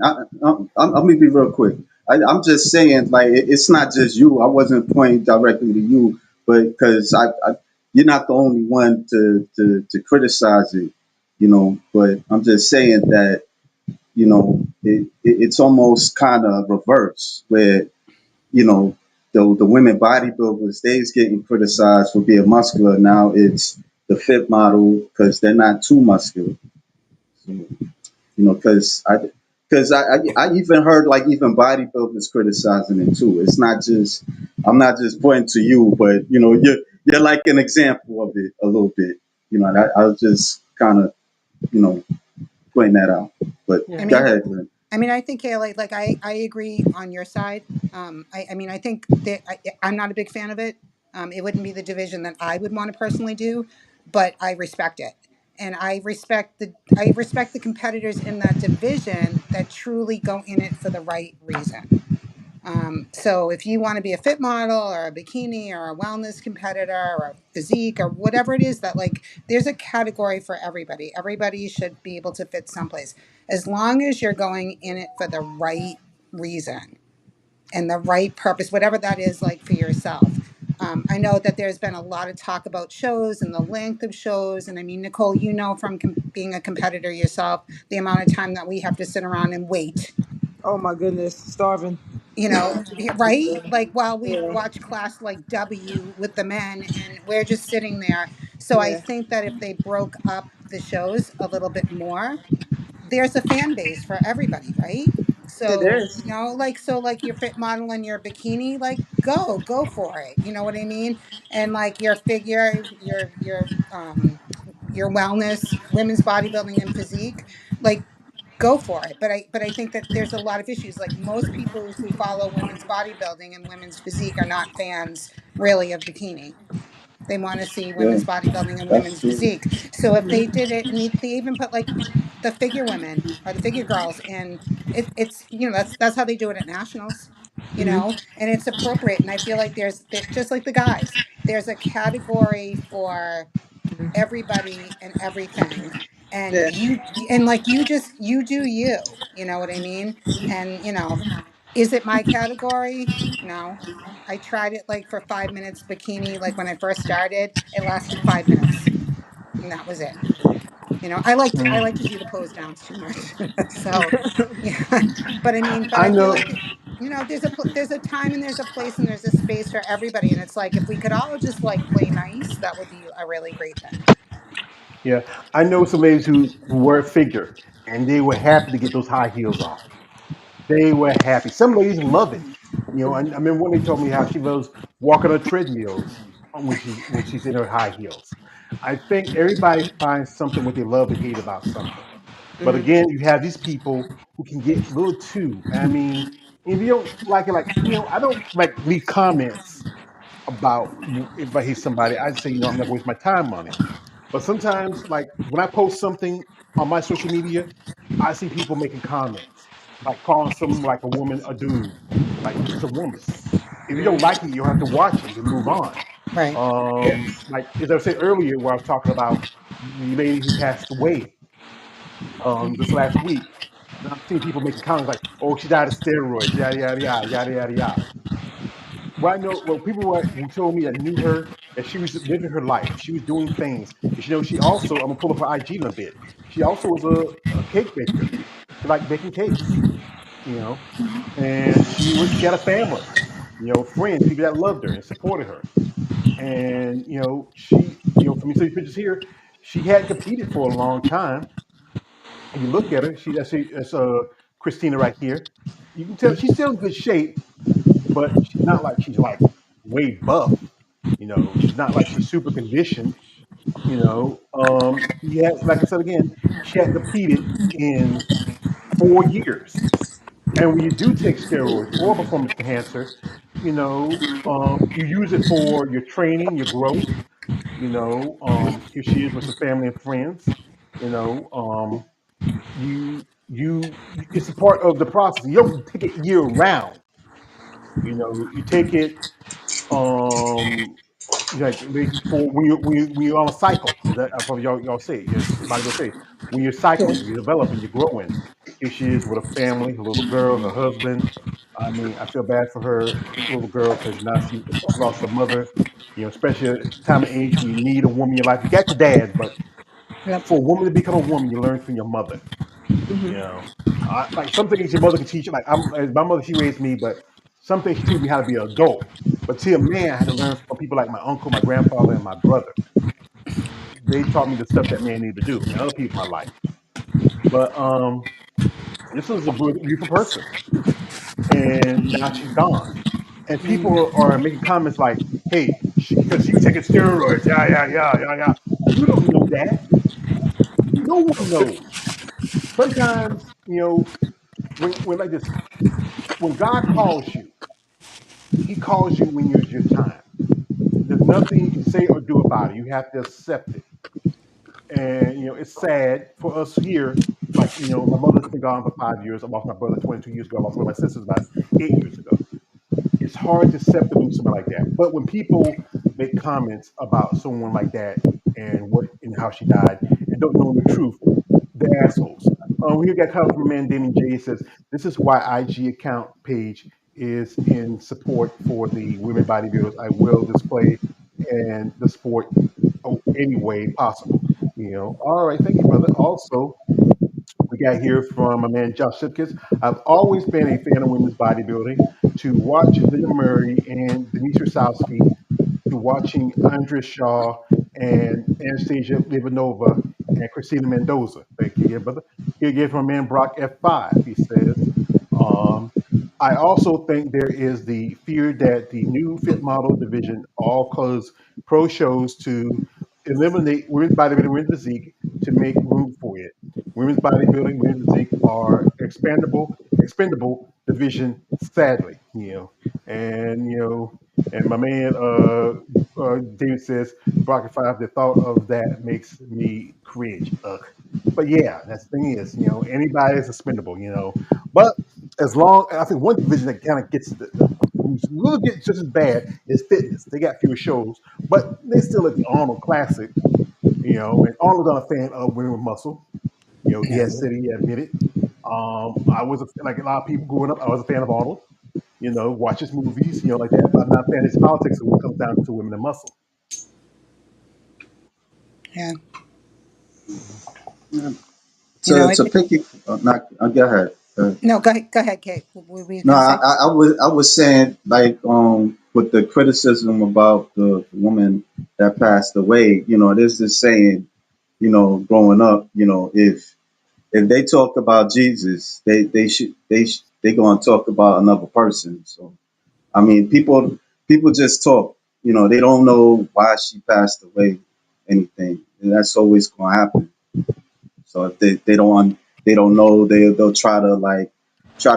Let me be real quick. I'm just saying, like, it's not just you. I wasn't pointing directly to you, but because you're not the only one to criticize it, you know. But I'm just saying that, you know, it's almost kind of reverse, where, you know, the women bodybuilders, they's getting criticized for being muscular. Now it's the fit model because they're not too muscular. So, you know, I even heard like even bodybuilders criticizing it too. It's not just, I'm not just pointing to you, but you know, you're like an example of it a little bit. You know, and I was just kind of, you know, pointing that out. But I Yeah. go mean, ahead, Glenn. I mean, I think Kayla, like I agree on your side. I mean, I think that I'm not a big fan of it. It wouldn't be the division that I would want to personally do, but I respect it, and I respect the competitors in that division that truly go in it for the right reason. So if you want to be a fit model or a bikini or a wellness competitor or a physique or whatever it is, that like there's a category for everybody. Everybody should be able to fit someplace as long as you're going in it for the right reason and the right purpose, whatever that is, like for yourself. I know that there's been a lot of talk about shows and the length of shows. And I mean, Nicole, you know, from being a competitor yourself, the amount of time that we have to sit around and wait, Oh my goodness, starving. you know, right? Yeah, Like while we yeah, watch class like W with the men and we're just sitting there. So I yeah. think that if they broke up the shows a little bit more, there's a fan base for everybody, right? Yeah, there So, is. you know, like, so like your fit model and your bikini, like go for it. You know what I mean? And like your figure, your wellness, women's bodybuilding and physique, like go for it. But I think that there's a lot of issues. Like most people who follow women's bodybuilding and women's physique are not fans really of bikini. They want to see Yeah, women's bodybuilding and that's women's true. physique. So if they Mhm, did it, and they even put like the figure women or the figure girls in, it's you know that's how they do it at nationals, you mhm. know, and it's appropriate. And I feel like just like the guys, there's a category for everybody and everything, and Yeah. and like you do you, you know what I mean? And you know, is it my category? No. I tried it like for 5 minutes bikini, like when I first started. It lasted 5 minutes, and that was it. You know, I like to do the pose downs too much. So, yeah. But I mean, but I I feel know. like you know, there's a time and there's a place and there's a space for everybody. And it's like if we could all just like play nice, that would be a really great thing. Yeah, I know some ladies who wear a figure, and they were happy to get those high heels off. They were happy. Some ladies love it. You know, I mean, one lady told me how she loves walking on treadmills when she's in her high heels. I think everybody finds something what they love and hate about something. But Mhm. again, you have these people who can get a little too. I mean, if you don't like it, like I don't like leave comments about if I hate somebody. I say, I'm not waste my time on it. But sometimes, like when I post something on my social media, I see people making comments, like calling some like a woman a dude. Like it's a woman. If you don't Mhm. like it, you don't have to watch it. You can move on. Right. Yeah. Like as I said earlier, where I was talking about the lady who passed away this last week, and I've seen people making comments like, "Oh, she died of steroids," yada yada yada yada yada yada. Well, I know, well, people who told me that knew her, that she was living her life. She was doing things. And, she also, I'm going to pull up her IG in a bit. She also was a cake baker. She liked baking cakes, you know, and she had a family, friends, people that loved her and supported her. And, from you see pictures here, she hadn't competed for a long time. And you look at her, that's Christina right here. You can tell she's still in good shape, but she's not like she's like way buff. She's not like she's super conditioned. She has, like I said again, she hadn't competed in 4 years. And when you do take steroids or performance enhancer, you use it for your training, your growth, Here she is with some family and friends. You know, it's a part of the process. You don't take it year round. You take it um like for when you're on a cycle. Is that I've heard y'all say it. Somebody will say when you're Yeah. cycling, you're developing, you're growing. Here she is with a family, a little girl, her husband. I mean, I feel bad for her little girl because now she lost her mother. Especially at the time of age when you need a woman in your life. You got your dad, but Yep. for a woman to become a woman, you learn from your mother. You know, like some things your mother can teach you. Like as my mother, she raised me, but some things she taught me how to be an adult. But to a man, I had to learn from people like my uncle, my grandfather, and my brother. They taught me the stuff that man needed to do, and other people in my life. But this was a beautiful person, and now she's gone. And people are making comments like, "Hey, because she was taking steroids, yeah, yeah, yeah, yeah, yeah." You don't know that. No one knows. Sometimes, when like this, when God calls you, He calls you when it's your time. There's nothing you can say or do about it. You have to accept it. And it's sad for us here. Like my mother's been gone for 5 years. I lost my brother 22 years ago. I lost one of my sisters about 8 years ago. It's hard to accept to lose somebody like that. But when people make comments about someone like that and what and how she died and don't know the truth, they're assholes. We got comment from a man, Danny J. Says this is why IG account page is in support for the women bodybuilders. I will display and the sport any way possible. All right, thank you, brother. Also, we got here from my man Josh Sipkins. I've always been a fan of women's bodybuilding. To watch Linda Murray and Denise Rosowski, to watching Andrea Shaw and Anastasia Livanova and Christina Mendoza. Thank you, yeah, brother. Here again from my man Brock F5. He says, um, I also think there is the fear that the new fit model division all close pro shows to eliminate women's bodybuilding, women's physique to make room for it. Women's bodybuilding, women's physique are expendable division, sadly. And and my man David says, Brock Five, the thought of that makes me cringe. Ugh. But yeah, that's the thing is, anybody is expendable, But as long, I think one division that kind of gets who's a little bit just as bad is fitness. They got fewer shows, but they still at the Arnold Classic, and Arnold's not a fan of women with muscle. He Yeah. has said he admitted. I was like a lot of people growing up. I was a fan of Arnold. Watch his movies, like that. But I'm not a fan of his politics when it comes down to women and muscle. Yeah. Yeah. You know, To pick it, not, go ahead. no, go ahead. Go ahead, Kate. What were you No, going to say? I was saying like with the criticism about the woman that passed away, there's this saying, growing up, if they talk about Jesus, they gonna talk about another person. So I mean, people just talk, they don't know why she passed away, anything, and that's always gonna happen. So if they don't know, they'll try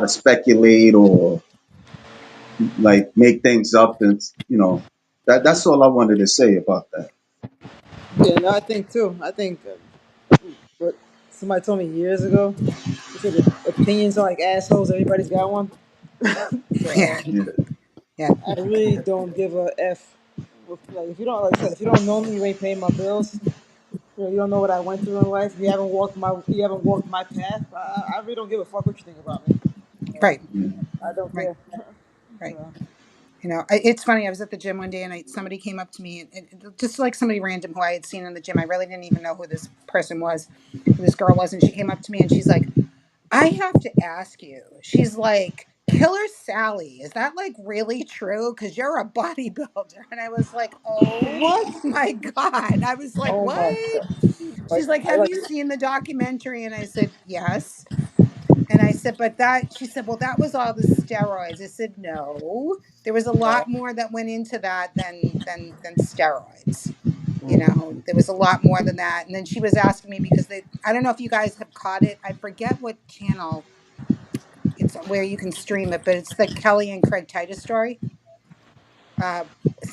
to speculate or like make things up, and that's all I wanted to say about that. Yeah, no, I think too. I think what somebody told me years ago. They said that opinions are like assholes. Everybody's got one. Yeah. So Yeah, Yeah. I really don't give a f. Like if you don't, like I said, if you don't know me, you ain't paying my bills. You don't know what I went through in life. You haven't walked my path. I really don't give a fuck what you think about me. Right. yeah, I don't Right. care. Right. So, It's funny. I was at the gym one day and somebody came up to me, and just like somebody random who I had seen in the gym. I really didn't even know who this person was, who this girl was. And she came up to me and she's like, I have to ask you. She's like, Killer Sally, is that like really true? Because you're a bodybuilder. And I was like, oh what? my God. I was like, Oh my what? god! She's like, I have like. you seen the documentary? And I said, yes. And I said, but that, she said, well, that was all the steroids. I said, no, there was a lot more that went into that than steroids. Mhm. There was a lot more than that. And then she was asking me because I don't know if you guys have caught it. I forget what channel it's where you can stream it, but it's the Kelly and Craig Titus story. Uh,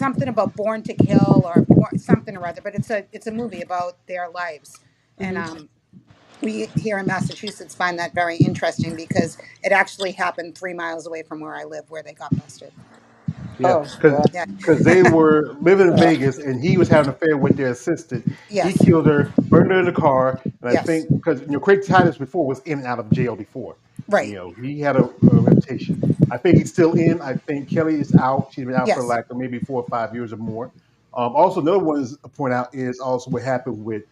something about Born to Kill or something or other, but it's a movie about their lives. And Hmm. we here in Massachusetts find that very interesting because it actually happened 3 miles away from where I live, where they got busted. Yeah, Oh, wow. Yeah. because they were living in Yeah. Vegas, and he was having an affair with their assistant. He Yes. killed her, burned her in the car, and I Yes. think because Craig Titus before was in and out of jail before. Right. He had a reputation. I think he's still in. I think Kelly is out. She's been out for Yes. like maybe 4 or 5 years or more. Also, another one to point out is also what happened with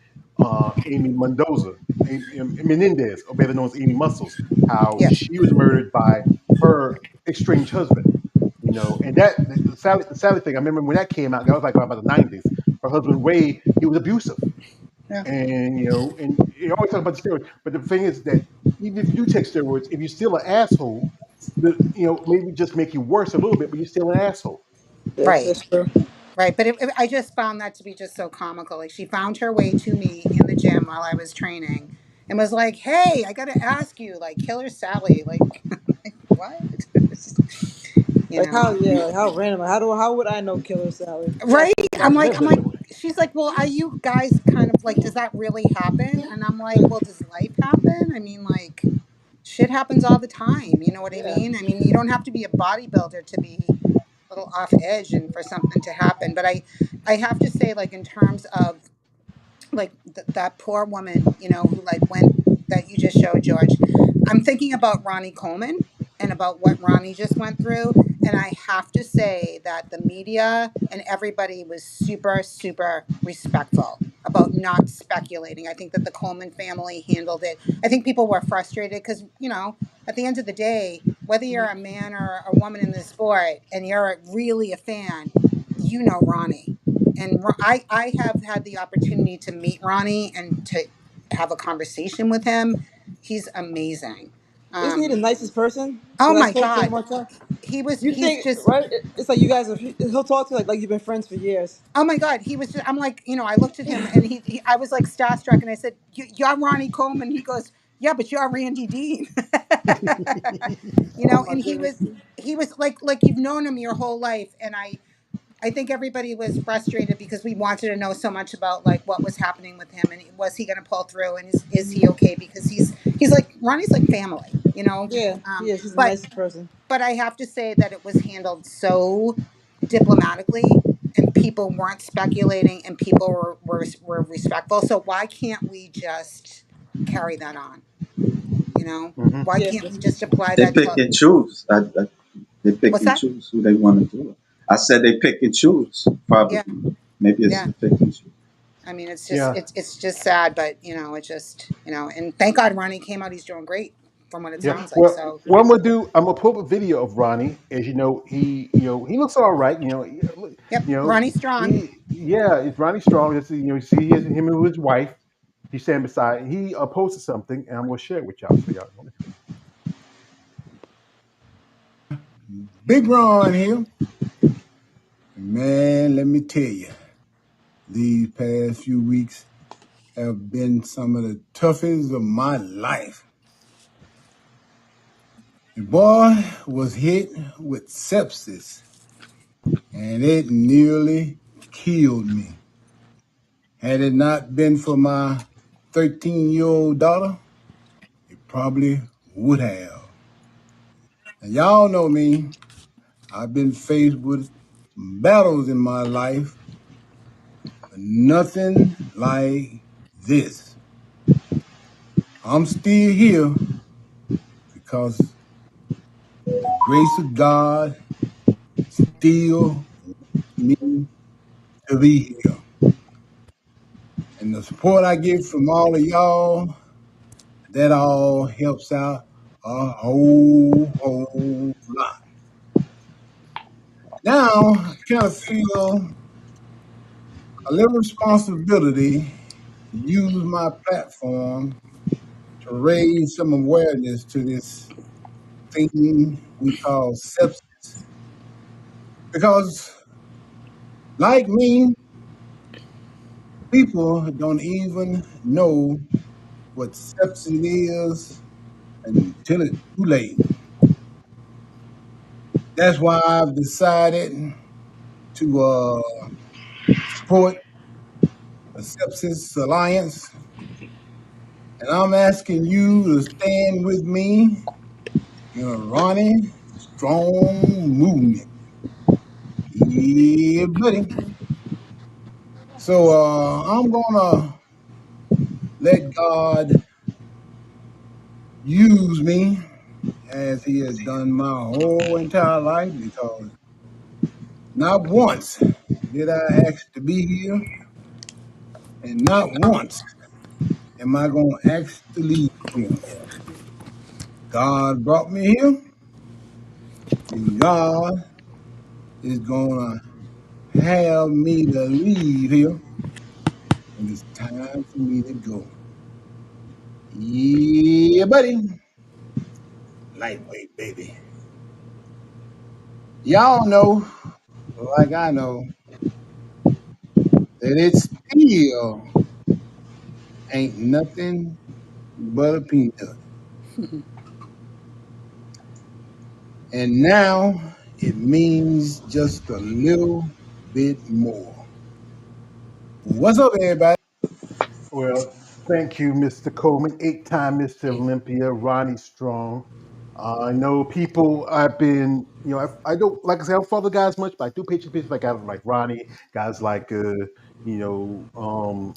Amy Mendoza, Menendez, or better known as Amy Muscles, how Yes. she was murdered by her estranged husband. And that the sadly thing, I remember when that came out, that was like about the '90s. Her husband Ray, he was abusive, Yeah. and you always talk about the steroids. But the thing is that even if you do take steroids, if you're still an asshole, maybe just make you worse a little bit, but you're still an asshole. Yeah, Right. that's true. Right. But I just found that to be just so comical. Like she found her way to me in the gym while I was training and was like, "Hey, I got to ask you, like Killer Sally, like, like what?" you Like know. how, yeah, like how random. How would I know Killer Sally? Yeah. Right? Like I'm like, literally. she's like, well, are you guys kind of like, does that really happen? And I'm like, well, does life happen? I mean, like, shit happens all the time. You know what I Yeah. mean? I mean, you don't have to be a bodybuilder to be a little off edge and for something to happen. But I have to say, like, in terms of like that poor woman, who like went that you just showed, George. I'm thinking about Ronnie Coleman and about what Ronnie just went through. And I have to say that the media and everybody was super, super respectful about not speculating. I think that the Coleman family handled it. I think people were frustrated because, at the end of the day, whether you're a man or a woman in the sport and you're really a fan, Ronnie. And I have had the opportunity to meet Ronnie and to have a conversation with him. He's amazing. Isn't he the Um, nicest person? oh Because I my spoke to him God, one time. You he's think, just, right? It's like you guys are, he'll talk to you like you've been friends for years. oh my God, he was just, I'm like, I looked at him and I was like starstruck and I said, You're Ronnie Coleman. He goes, yeah, but you're Randy Dean. Oh my And he goodness. was, like you've known him your whole life. And I think everybody was frustrated because we wanted to know so much about like what was happening with him and was he going to pull through and is he okay, because he's like Ronnie's like family. Yeah, he is. He's the But nicest person. I have to say that it was handled so diplomatically and people weren't speculating and people were respectful. So why can't we just carry that on? Hmm. Why Yeah, can't we that's, just apply They that pick to and choose. They pick what's and that? choose who they want to do it. I said they pick and choose. Yeah, Probably. Maybe it's yeah. the pick and choose. I mean, it's just Yeah. it's just sad, but it just and thank God Ronnie came out. He's doing great from what it Yeah. sounds like. Well, So what I'm gonna do, I'm gonna put up a video of Ronnie. As you know, he looks all right. yep, Ronnie's strong. Yeah, it's Ronnie Strong. You see him and his wife. He's standing beside. He posted something, and I'm gonna share it with y'all so y'all know. Big Ron here. Man, let me tell you, these past few weeks have been some of the toughest of my life. The boy was hit with sepsis, and it nearly killed me. Had it not been for my 13-year-old daughter, it probably would have. Now, y'all know me. I've been faced with battles in my life, but nothing like this. I'm still here because the grace of God still wants me to be here. And the support I get from all of y'all, that all helps out a whole lot. Now, I kind of feel a little responsibility to use my platform to raise some awareness to this thing we call sepsis. Because, like me, people don't even know what sepsis is until it's too late. That's why I've decided to support the Sepsis Alliance, and I'm asking you to stand with me in a Ronnie Strong movement. Yeah, buddy. So I'm gonna let God use me as He has done my whole entire life, because not once did I ask to be here, and not once am I gonna ask to leave here. God brought me here, and God is gonna have me to leave here when it's time for me to go. Yeah, buddy. Lightweight, baby. Y'all know, like I know, that it still ain't nothing but a peanut. And now it means just a little bit more. What's up, everybody? Well, thank you, Mr. Coleman, 8-time Mr. Olympia, Ronnie Strong. I know people. I've been, I don't like I say I don't follow guys much, but I do pay attention like guys like Ronnie, guys like you know,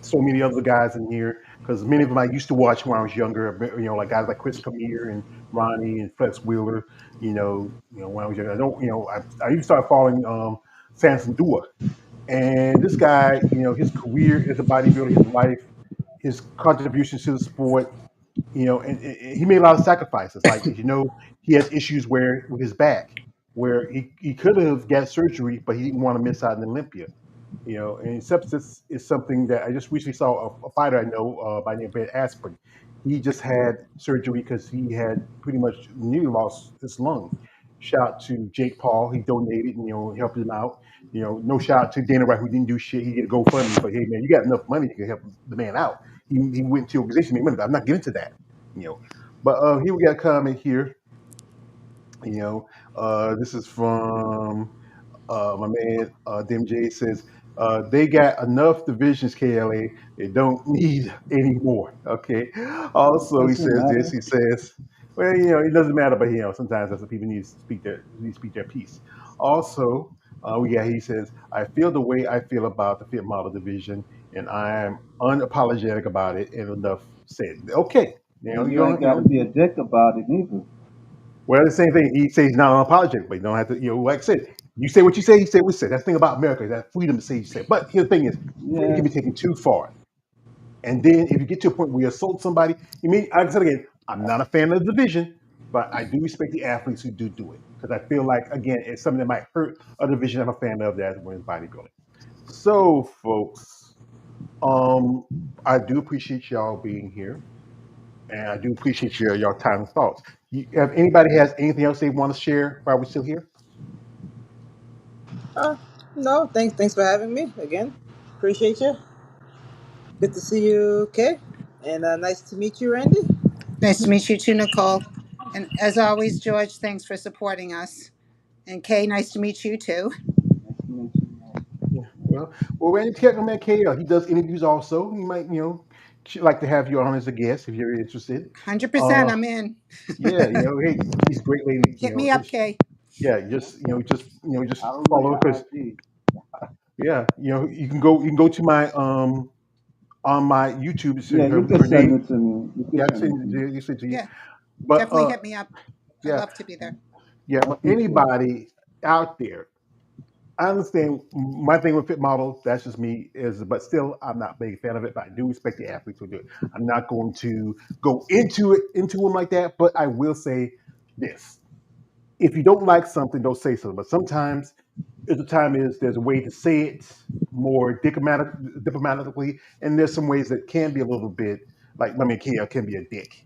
so many other guys in here because many of them I used to watch when I was younger. Like guys like Chris Camille and Ronnie and Flex Wheeler. When I was younger. I don't, I even started following Samson Dua, and this guy, his career as a bodybuilder, his life, his contributions to the sport, and he made a lot of sacrifices. Like, as you know, he has issues where with his back, where he could have got surgery, but he didn't want to miss out on Olympia. And sepsis is something that I just recently saw a fighter I know by the name of Ben Askren. He just had surgery because he had pretty much nearly lost his lung. Shout out to Jake Paul. He donated, helped him out. No shout out to Dana White, who didn't do shit. He did a GoFundMe, but hey, man, you got enough money, you can help the man out. He went to your organization, made money, but I'm not getting to that. You know, but here we got a comment here. This is from my man DMJ says they got enough divisions, KLA. They don't need any more. Okay. Also, he Doesn't says this. matter. He says, well, it doesn't matter, but sometimes that's what people need to speak their piece. Also, he says, I feel the way I feel about the fit model division, and I am unapologetic about it. And enough said. Okay. And You you ain't don't. got to be a dick about it neither. Well, the same thing. He says he's not unapologetic, but you don't have to. Like I said, you say what you say. He said what he said. That's the thing about America. That freedom to say what you say. But here's the thing: is freedom Yeah. can be taken too far. And then if you get to a point where you assault somebody, like I said again, I'm not a fan of the division, but I do respect the athletes who do it because I feel like again it's something that might hurt a division I'm a fan of, that's women's bodybuilding. So, folks, I do appreciate y'all being here, and I do appreciate your time and thoughts. If anybody has anything else they want to share while we're still here? No, thanks for having me again. Appreciate you. Good to see you, Kay. And nice to meet you, Randy. Nice to meet you too, Nicole. And as always, George, thanks for supporting us. And Kay, nice to meet you too. Nice to meet you, man. Yeah. Well, Randy Tech, man, KL, he does interviews also. He might, like to have you on as a guest if you're interested. 100%, Uh, I'm in. yeah, hey, he's a great lady. Hit me up, Kay. Yeah, just I'll know follow her your because IG. yeah, you can go to my on my YouTube. It's Yeah, you can her send name. it to me. You can Yeah, I can send send it to me. it to you. Yeah, But definitely hit me up. I'd yeah, love to be there. yeah. I But appreciate it. anybody out there, I understand my thing with fit models. That's just me. But still, I'm not a big fan of it. But I do respect the athletes who do it. I'm not going to go into them like that. But I will say this: if you don't like something, don't say something. But sometimes, there's a way to say it more diplomatically, and there's some ways that can be a little bit like Kia can be a dick.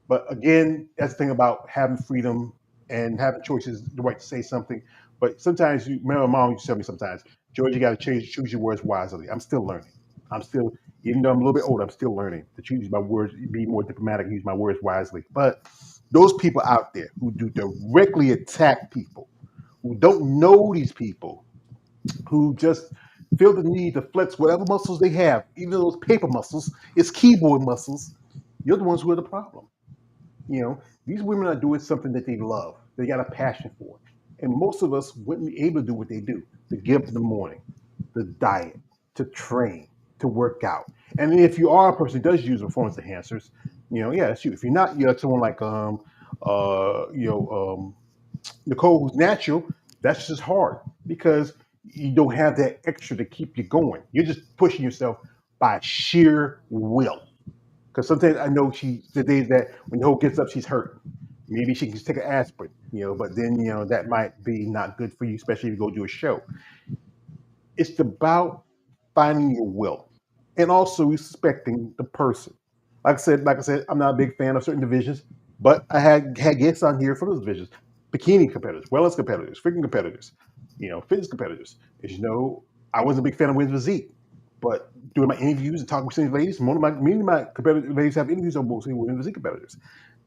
But again, that's the thing about having freedom and having choices, the right to say something. But sometimes my mom used to tell me sometimes, George, you got to choose your words wisely. I'm still learning. I'm still, even though I'm a little bit older, I'm still learning to choose my words, be more diplomatic, use my words wisely. But those people out there who do directly attack people, who don't know these people, who just feel the need to flex whatever muscles they have, even those paper muscles, it's keyboard muscles. You're the ones who are the problem. You know, these women are doing something that they love. They got a passion for it. And most of us wouldn't be able to do what they do, to get up in the morning, to diet, to train, to work out. And if you are a person who does use performance enhancers, you know, yeah, that's you. If you're not, you're someone like Nicole, who's natural, that's just hard because you don't have that extra to keep you going. You're just pushing yourself by sheer will. Because sometimes I know the days that when Nicole gets up, she's hurt. Maybe she can just take an aspirin, you know, but then, you know, that might be not good for you, especially if you go do a show. It's about finding your will and also respecting the person. Like I said, I'm not a big fan of certain divisions, but I had guests on here from those divisions: bikini competitors, wellness competitors, freaking competitors, you know, fitness competitors. As you know, I wasn't a big fan of women's physique, but doing my interviews and talking with some of these ladies, many of my competitive ladies have interviews on mostly women's physique competitors,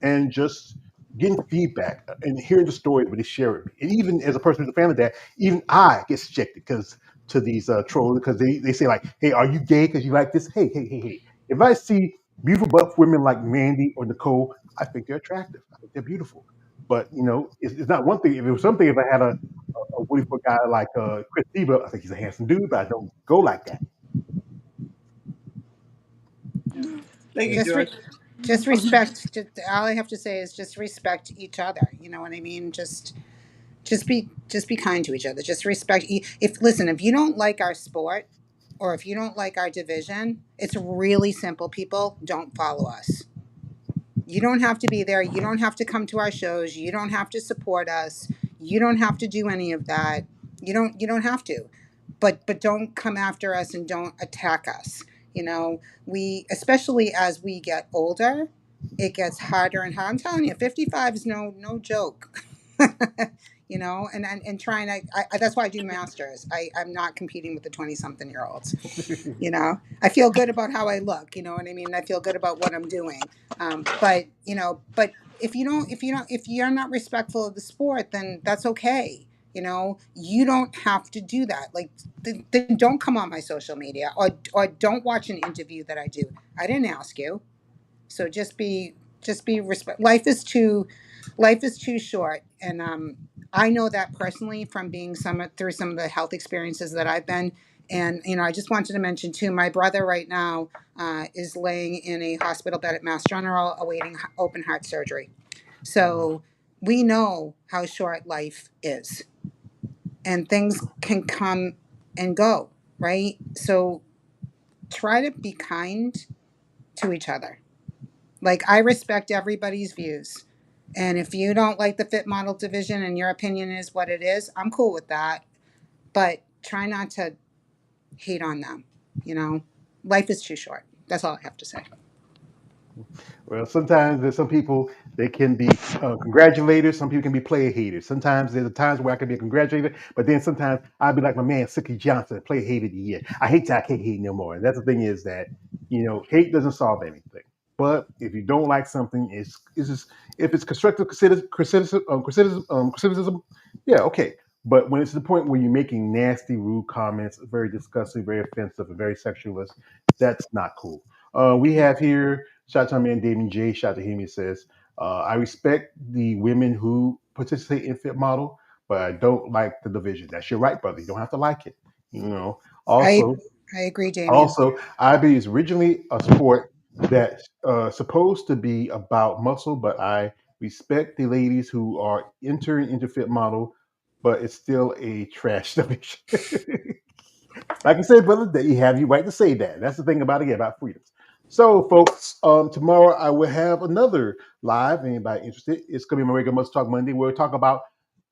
and just getting feedback and hearing the stories when they share it. And even as a person who's a fan of that, even I get subjected because to these trolls because they say like, "Hey, are you gay because you like this?" Hey. If I see beautiful buff women like Mandy or Nicole, I think they're attractive. I think they're beautiful. But you know, it's not one thing. If it was something, if I had a beautiful guy like Chris Steber, I think he's a handsome dude, but I don't go like that. Thank you, Just George. just respect. Just, all I have to say is just respect each other. You know what I mean? Just be kind to each other. Just respect. If listen, if you don't like our sport, or if you don't like our division, it's really simple. People, don't follow us. You don't have to be there. You don't have to come to our shows. You don't have to support us. You don't have to do any of that. You don't have to. But don't come after us and don't attack us. You know, we, especially as we get older, it gets harder and harder. I'm telling you, 55 is no joke. You know, and trying to, that's why I do masters. I'm not competing with the 20 something year olds. You know, I feel good about how I look. You know what I mean? I feel good about what I'm doing. But you know, but if you're not respectful of the sport, then that's okay. You know, you don't have to do that. Like, then don't come on my social media, or don't watch an interview that I do. I didn't ask you. So just be respect. Life is too short, and I know that personally from being through some of the health experiences that I've been. And you know, I just wanted to mention too, my brother right now is laying in a hospital bed at Mass General awaiting open heart surgery. So we know how short life is, and things can come and go, right? So try to be kind to each other. Like, I respect everybody's views. And if you don't like the fit model division and your opinion is what it is, I'm cool with that. But try not to hate on them. You know, life is too short. That's all I have to say. Well, sometimes there's some people they can be congratulators. Some people can be player haters. Sometimes there's times where I can be a congratulator, but then sometimes I'll be like my man Sookie Johnson, player hater of the year. I hate that I can't hate no more. And that's the thing is that you know hate doesn't solve anything. But if you don't like something, it's just if it's constructive criticism, yeah, okay. But when it's to the point where you're making nasty, rude comments, very disgusting, very offensive, and very sexualist, that's not cool. We have here, shout out to my man Damien J. Shout out to him. He says, I respect the women who participate in Fit Model, but I don't like the division. That's your right, brother. You don't have to like it. You know. I Also, I agree, Damien. also, IB is originally a sport that's supposed to be about muscle, but I respect the ladies who are entering into Fit Model, but it's still a trash division. Like I said, brother, that you have your right to say that. That's the thing about it, about freedoms. So, folks, tomorrow I will have another live. Anybody interested? It's gonna be my regular Must Talk Monday. We'll talk about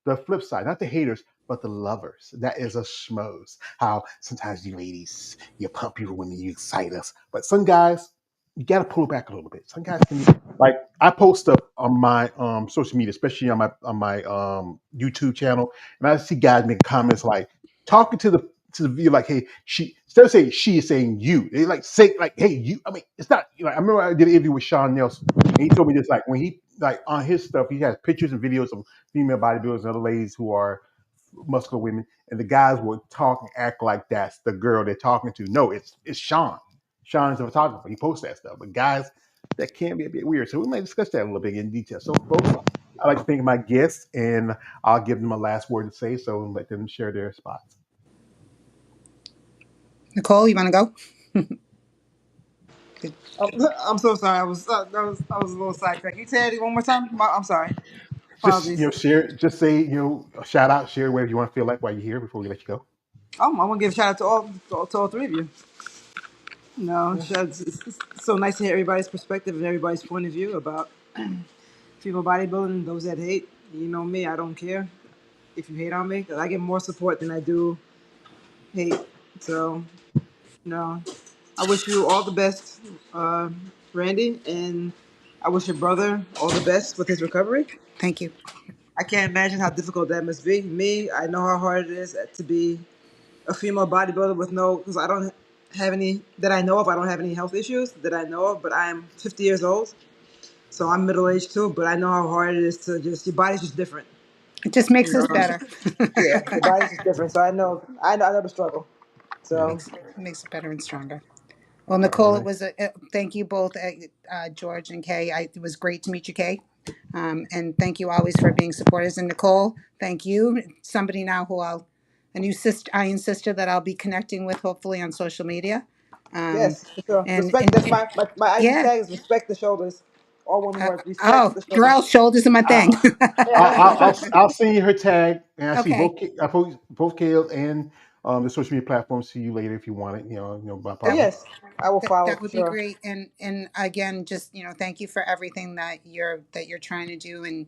the flip side, not the haters, but the lovers. That is a schmoes. How sometimes you ladies, you pump your women, you excite us, but some guys, you gotta pull back a little bit. Some guys can like I post stuff on my social media, especially on my YouTube channel, and I see guys make comments like talking to the view like, hey, she instead of saying she is saying you. They like say like, hey, you. I mean, it's not you know. I remember I did an interview with Sean Nelson, and he told me this like when he like on his stuff, he has pictures and videos of female bodybuilders and other ladies who are muscular women, and the guys would talk and act like that's the girl they're talking to. No, it's Sean. Sean's the photographer. He posts that stuff. But guys, that can be a bit weird. So we may discuss that a little bit in detail. So, folks, I'd like to thank my guests, and I'll give them a last word to say. So let them share their spots. Nicole, you want to go? I'm so sorry. I was a little sidetracked. You said it one more time. I'm sorry. Just Apologies. share. Just say a shout out, share whatever you want to feel like while you're here before we let you go. I want to give a shout out to all three of you. No, it's so nice to hear everybody's perspective and everybody's point of view about female bodybuilding and those that hate. You know me, I don't care if you hate on me, 'cause I get more support than I do hate. So, no, I wish you all the best, Randy, and I wish your brother all the best with his recovery. Thank you. I can't imagine how difficult that must be. Me, I know how hard it is to be a female bodybuilder with because I don't have any that I know of. I don't have any health issues that I know of, but I'm 50 years old, so I'm middle aged too. But I know how hard it is to your body's just different. It just makes You us know, better. yeah, your body's just different. So I know the struggle. So Makes it better and stronger. Well, All Nicole, it right. was thank you both, George and Kay. It was great to meet you, Kay. And thank you always for being supporters. And Nicole, thank you. Somebody now a new sister, Iron sister that I'll be connecting with hopefully on social media. yes, for sure. And, Respect. and, That's and my IG yeah. tag is respect the shoulders. All one word. Respect Oh, the shoulders. girl, shoulders are my thing. I'll, I'll send you her tag, and I see Okay. both Kales and the social media platforms. See you later if you want it. By Oh That appointment. yes, I will follow that for would be sure. great. And again, just thank you for everything that you're trying to do and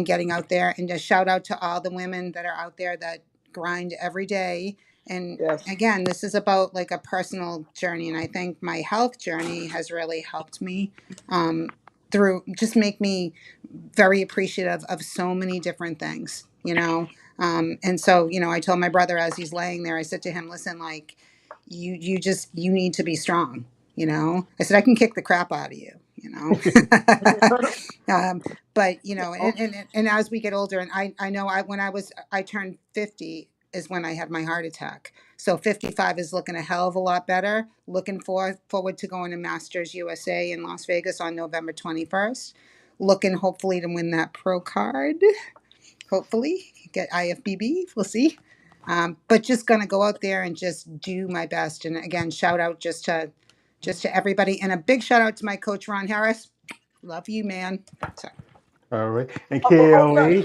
getting out there. And just shout out to all the women that are out there that grind every day. And Yes. again, this is about like a personal journey. And I think my health journey has really helped me through just make me very appreciative of so many different things. And so I told my brother as he's laying there, I said to him, listen, like you need to be strong. I said I can kick the crap out of you. um, but Oh, and as we get older, and I know when I turned 50 is when I had my heart attack. So 55 is looking a hell of a lot better. Looking forward to going to Masters USA in Las Vegas on November 21st. Looking hopefully to win that pro card. Hopefully get IFBB. We'll see. But just gonna go out there and just do my best. And again, shout out just to everybody, and a big shout out to my coach Ron Harris. Love you, man. So, All right, and sorry. KLA.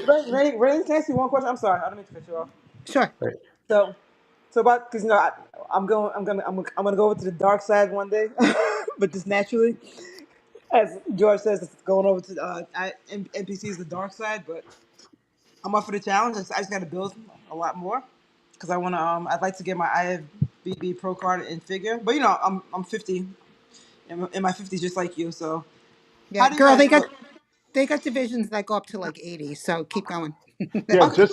Randy, can I ask you one question? I'm sorry, I don't mean to cut you off. sure. Right. So, about because I'm gonna go over to the dark side one day, but just naturally, as George says, it's going over to NPC is the dark side, but I'm up for the challenge. I just got to build a lot more because I want to. I'd like to get my IFBB Pro card in figure, but I'm 50 in my 50s just like you. So Yeah, how do you girl, guys they got feel? they got divisions that go up to like 80. So keep going. Yeah, Okay,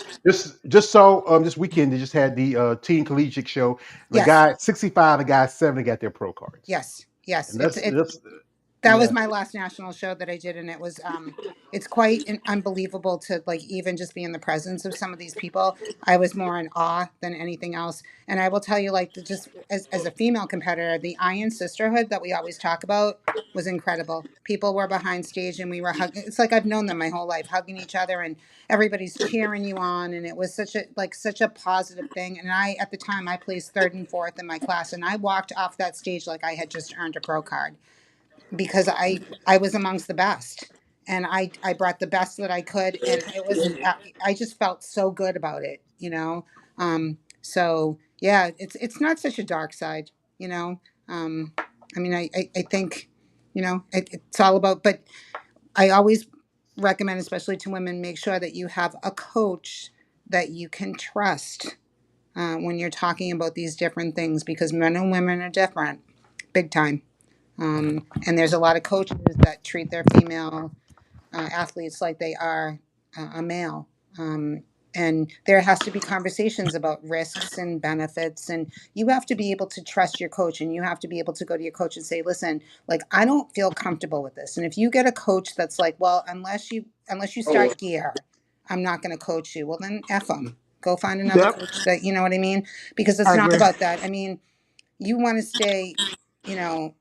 just so this weekend they just had the teen collegiate show. And the Yes, guy 65, the guy 70 got their pro cards, yes. and It's that's that was yeah. my last national show that I did, and it was it's quite unbelievable to like even just be in the presence of some of these people. I was more in awe than anything else. And I will tell you, like, just as a female competitor, the Iron Sisterhood that we always talk about was incredible. People were behind stage and we were hugging. It's like I've known them my whole life, hugging each other, and everybody's cheering you on, and it was such a positive thing. And I at the time I placed third and fourth in my class, and I walked off that stage like I had just earned a pro card because I was amongst the best, and I brought the best that I could, and it was I just felt so good about it. So yeah, it's not such a dark side, you know. Um, I mean, I think it's all about, but I always recommend, especially to women, make sure that you have a coach that you can trust when you're talking about these different things, because men and women are different, big time. And there's a lot of coaches that treat their female athletes like they are a male. And there has to be conversations about risks and benefits. And you have to be able to trust your coach, and you have to be able to go to your coach and say, listen, like, I don't feel comfortable with this. And if you get a coach that's like, well, unless you start gear, I'm not going to coach you. Well, then F them. Go find another Yep, coach that, you know what I mean? Because it's I not agree. about that. I mean, you want to stay, you know,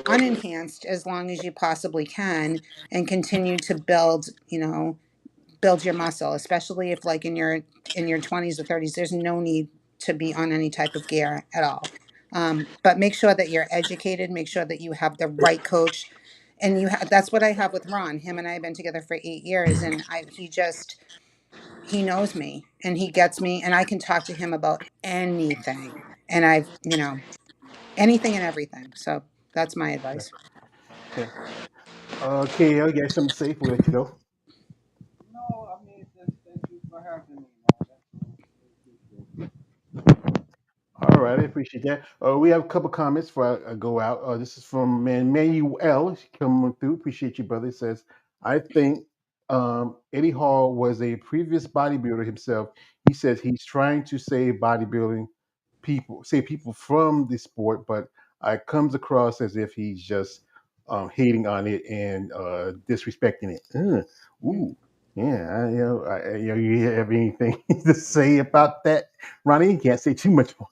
unenhanced as long as you possibly can and continue to build, you know, build your muscle, especially if like in your 20s or 30s, there's no need to be on any type of gear at all. But make sure that you're educated, make sure that you have the right coach. And that's what I have with Ron. Him and I have been together for 8 years, and he knows me and he gets me, and I can talk to him about anything. And you know, anything and everything. So that's my advice. Yeah. KL, you got something to say? We'll let you go. No, I mean, just thank you for having me, man. All right, I appreciate that. We have a couple comments before I go out. This is from Manuel coming through. Appreciate you, brother. He says, I think Eddie Hall was a previous bodybuilder himself. He says he's trying to save bodybuilding save people from the sport, but it comes across as if he's just hating on it and disrespecting it. Ooh, yeah. You have anything to say about that, Ronnie? You can't say too much more.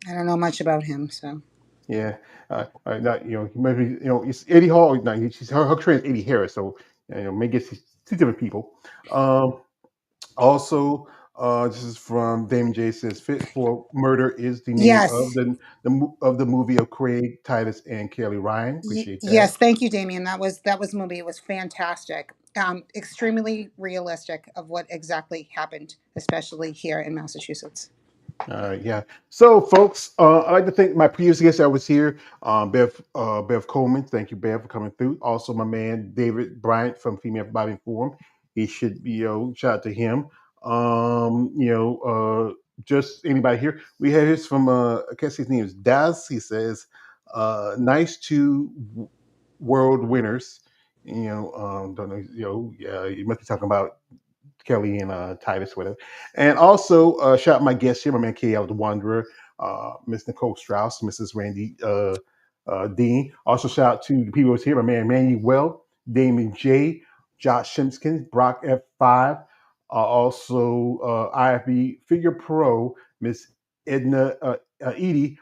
I don't know much about him, so. Yeah, not, maybe it's Eddie Hall. No, her trainer is Eddie Harris, so maybe it's two different people. Also, this is from Damon J. Says, "Fit for Murder" is the name of Yes. the movie of Craig Titus and Kelly Ryan. Appreciate that. Yes, thank you, Damien. That was a movie. It was fantastic. Extremely realistic of what exactly happened, especially here in Massachusetts. Yeah. So, folks, I'd like to thank my previous guest that was here, Bev Coleman. Thank you, Bev, for coming through. Also, my man David Bryant from Female Body Forum. He should be, shout out to him. Just anybody here. We had his from, I guess his name is Daz. He says, nice to world winners. Don't know, yeah, you must be talking about Kelly and Titus, whatever. And also, shout out my guest here, my man KL the Wanderer, Miss Nicole Strauss, Mrs. Randy Dean. Also, shout out to the people who's here, my man Manuel, Damon J, Josh Simpkins, Brock F5, also IFB Figure Pro, Miss Edna Edie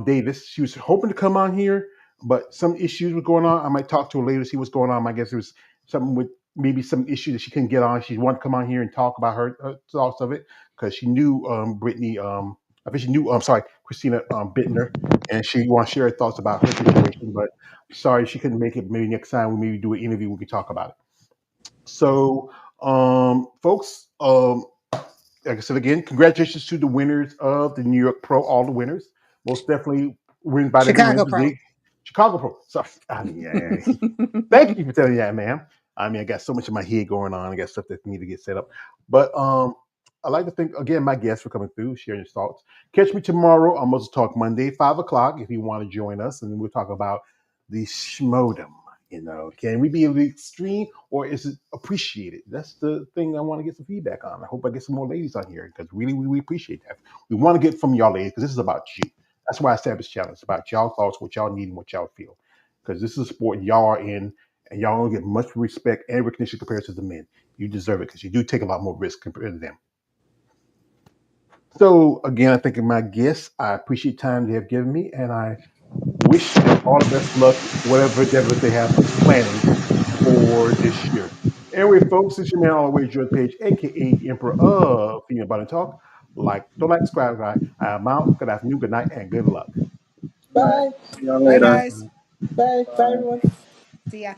Davis. She was hoping to come on here, but some issues were going on. I might talk to her later, see what's going on. I guess it was something with maybe some issue that she couldn't get on. She wanted to come on here and talk about her thoughts of it because she knew Brittany. I think she knew. I'm sorry, Christina Bittner, and she wants to share her thoughts about her situation. But sorry, she couldn't make it. Maybe next time we maybe do an interview. We can talk about it. So, folks, like I said again, congratulations to the winners of the New York Pro. All the winners, most definitely win by the Chicago wins. Pro. Chicago Pro. Sorry, yeah. Thank you for telling me that, ma'am. I mean, I got so much in my head going on. I got stuff that need to get set up. But I'd like to thank again my guests for coming through, sharing your thoughts. Catch me tomorrow on Muscle Talk Monday, 5 o'clock, if you want to join us, and we'll talk about the schmodem. Can we be a little extreme or is it appreciated? That's the thing I want to get some feedback on. I hope I get some more ladies on here because really, we appreciate that. We want to get from y'all ladies because this is about you. That's why I established challenge. It's about y'all thoughts, what y'all need, and what y'all feel. Because this is a sport y'all are in, and y'all don't get much respect and recognition compared to the men. You deserve it because you do take a lot more risk compared to them. So again, I thank my guests. I appreciate the time they have given me, and I wish them all the best luck, whatever endeavors they have planning for this year. Anyway, folks, this is your man always George Page, aka the Emperor of Female Body Talk. Don't like, subscribe, guys. I am out. Good afternoon, good night, and good luck. All right. Bye. See y'all Bye, later. guys. Bye. Bye, Bye. everyone. See ya.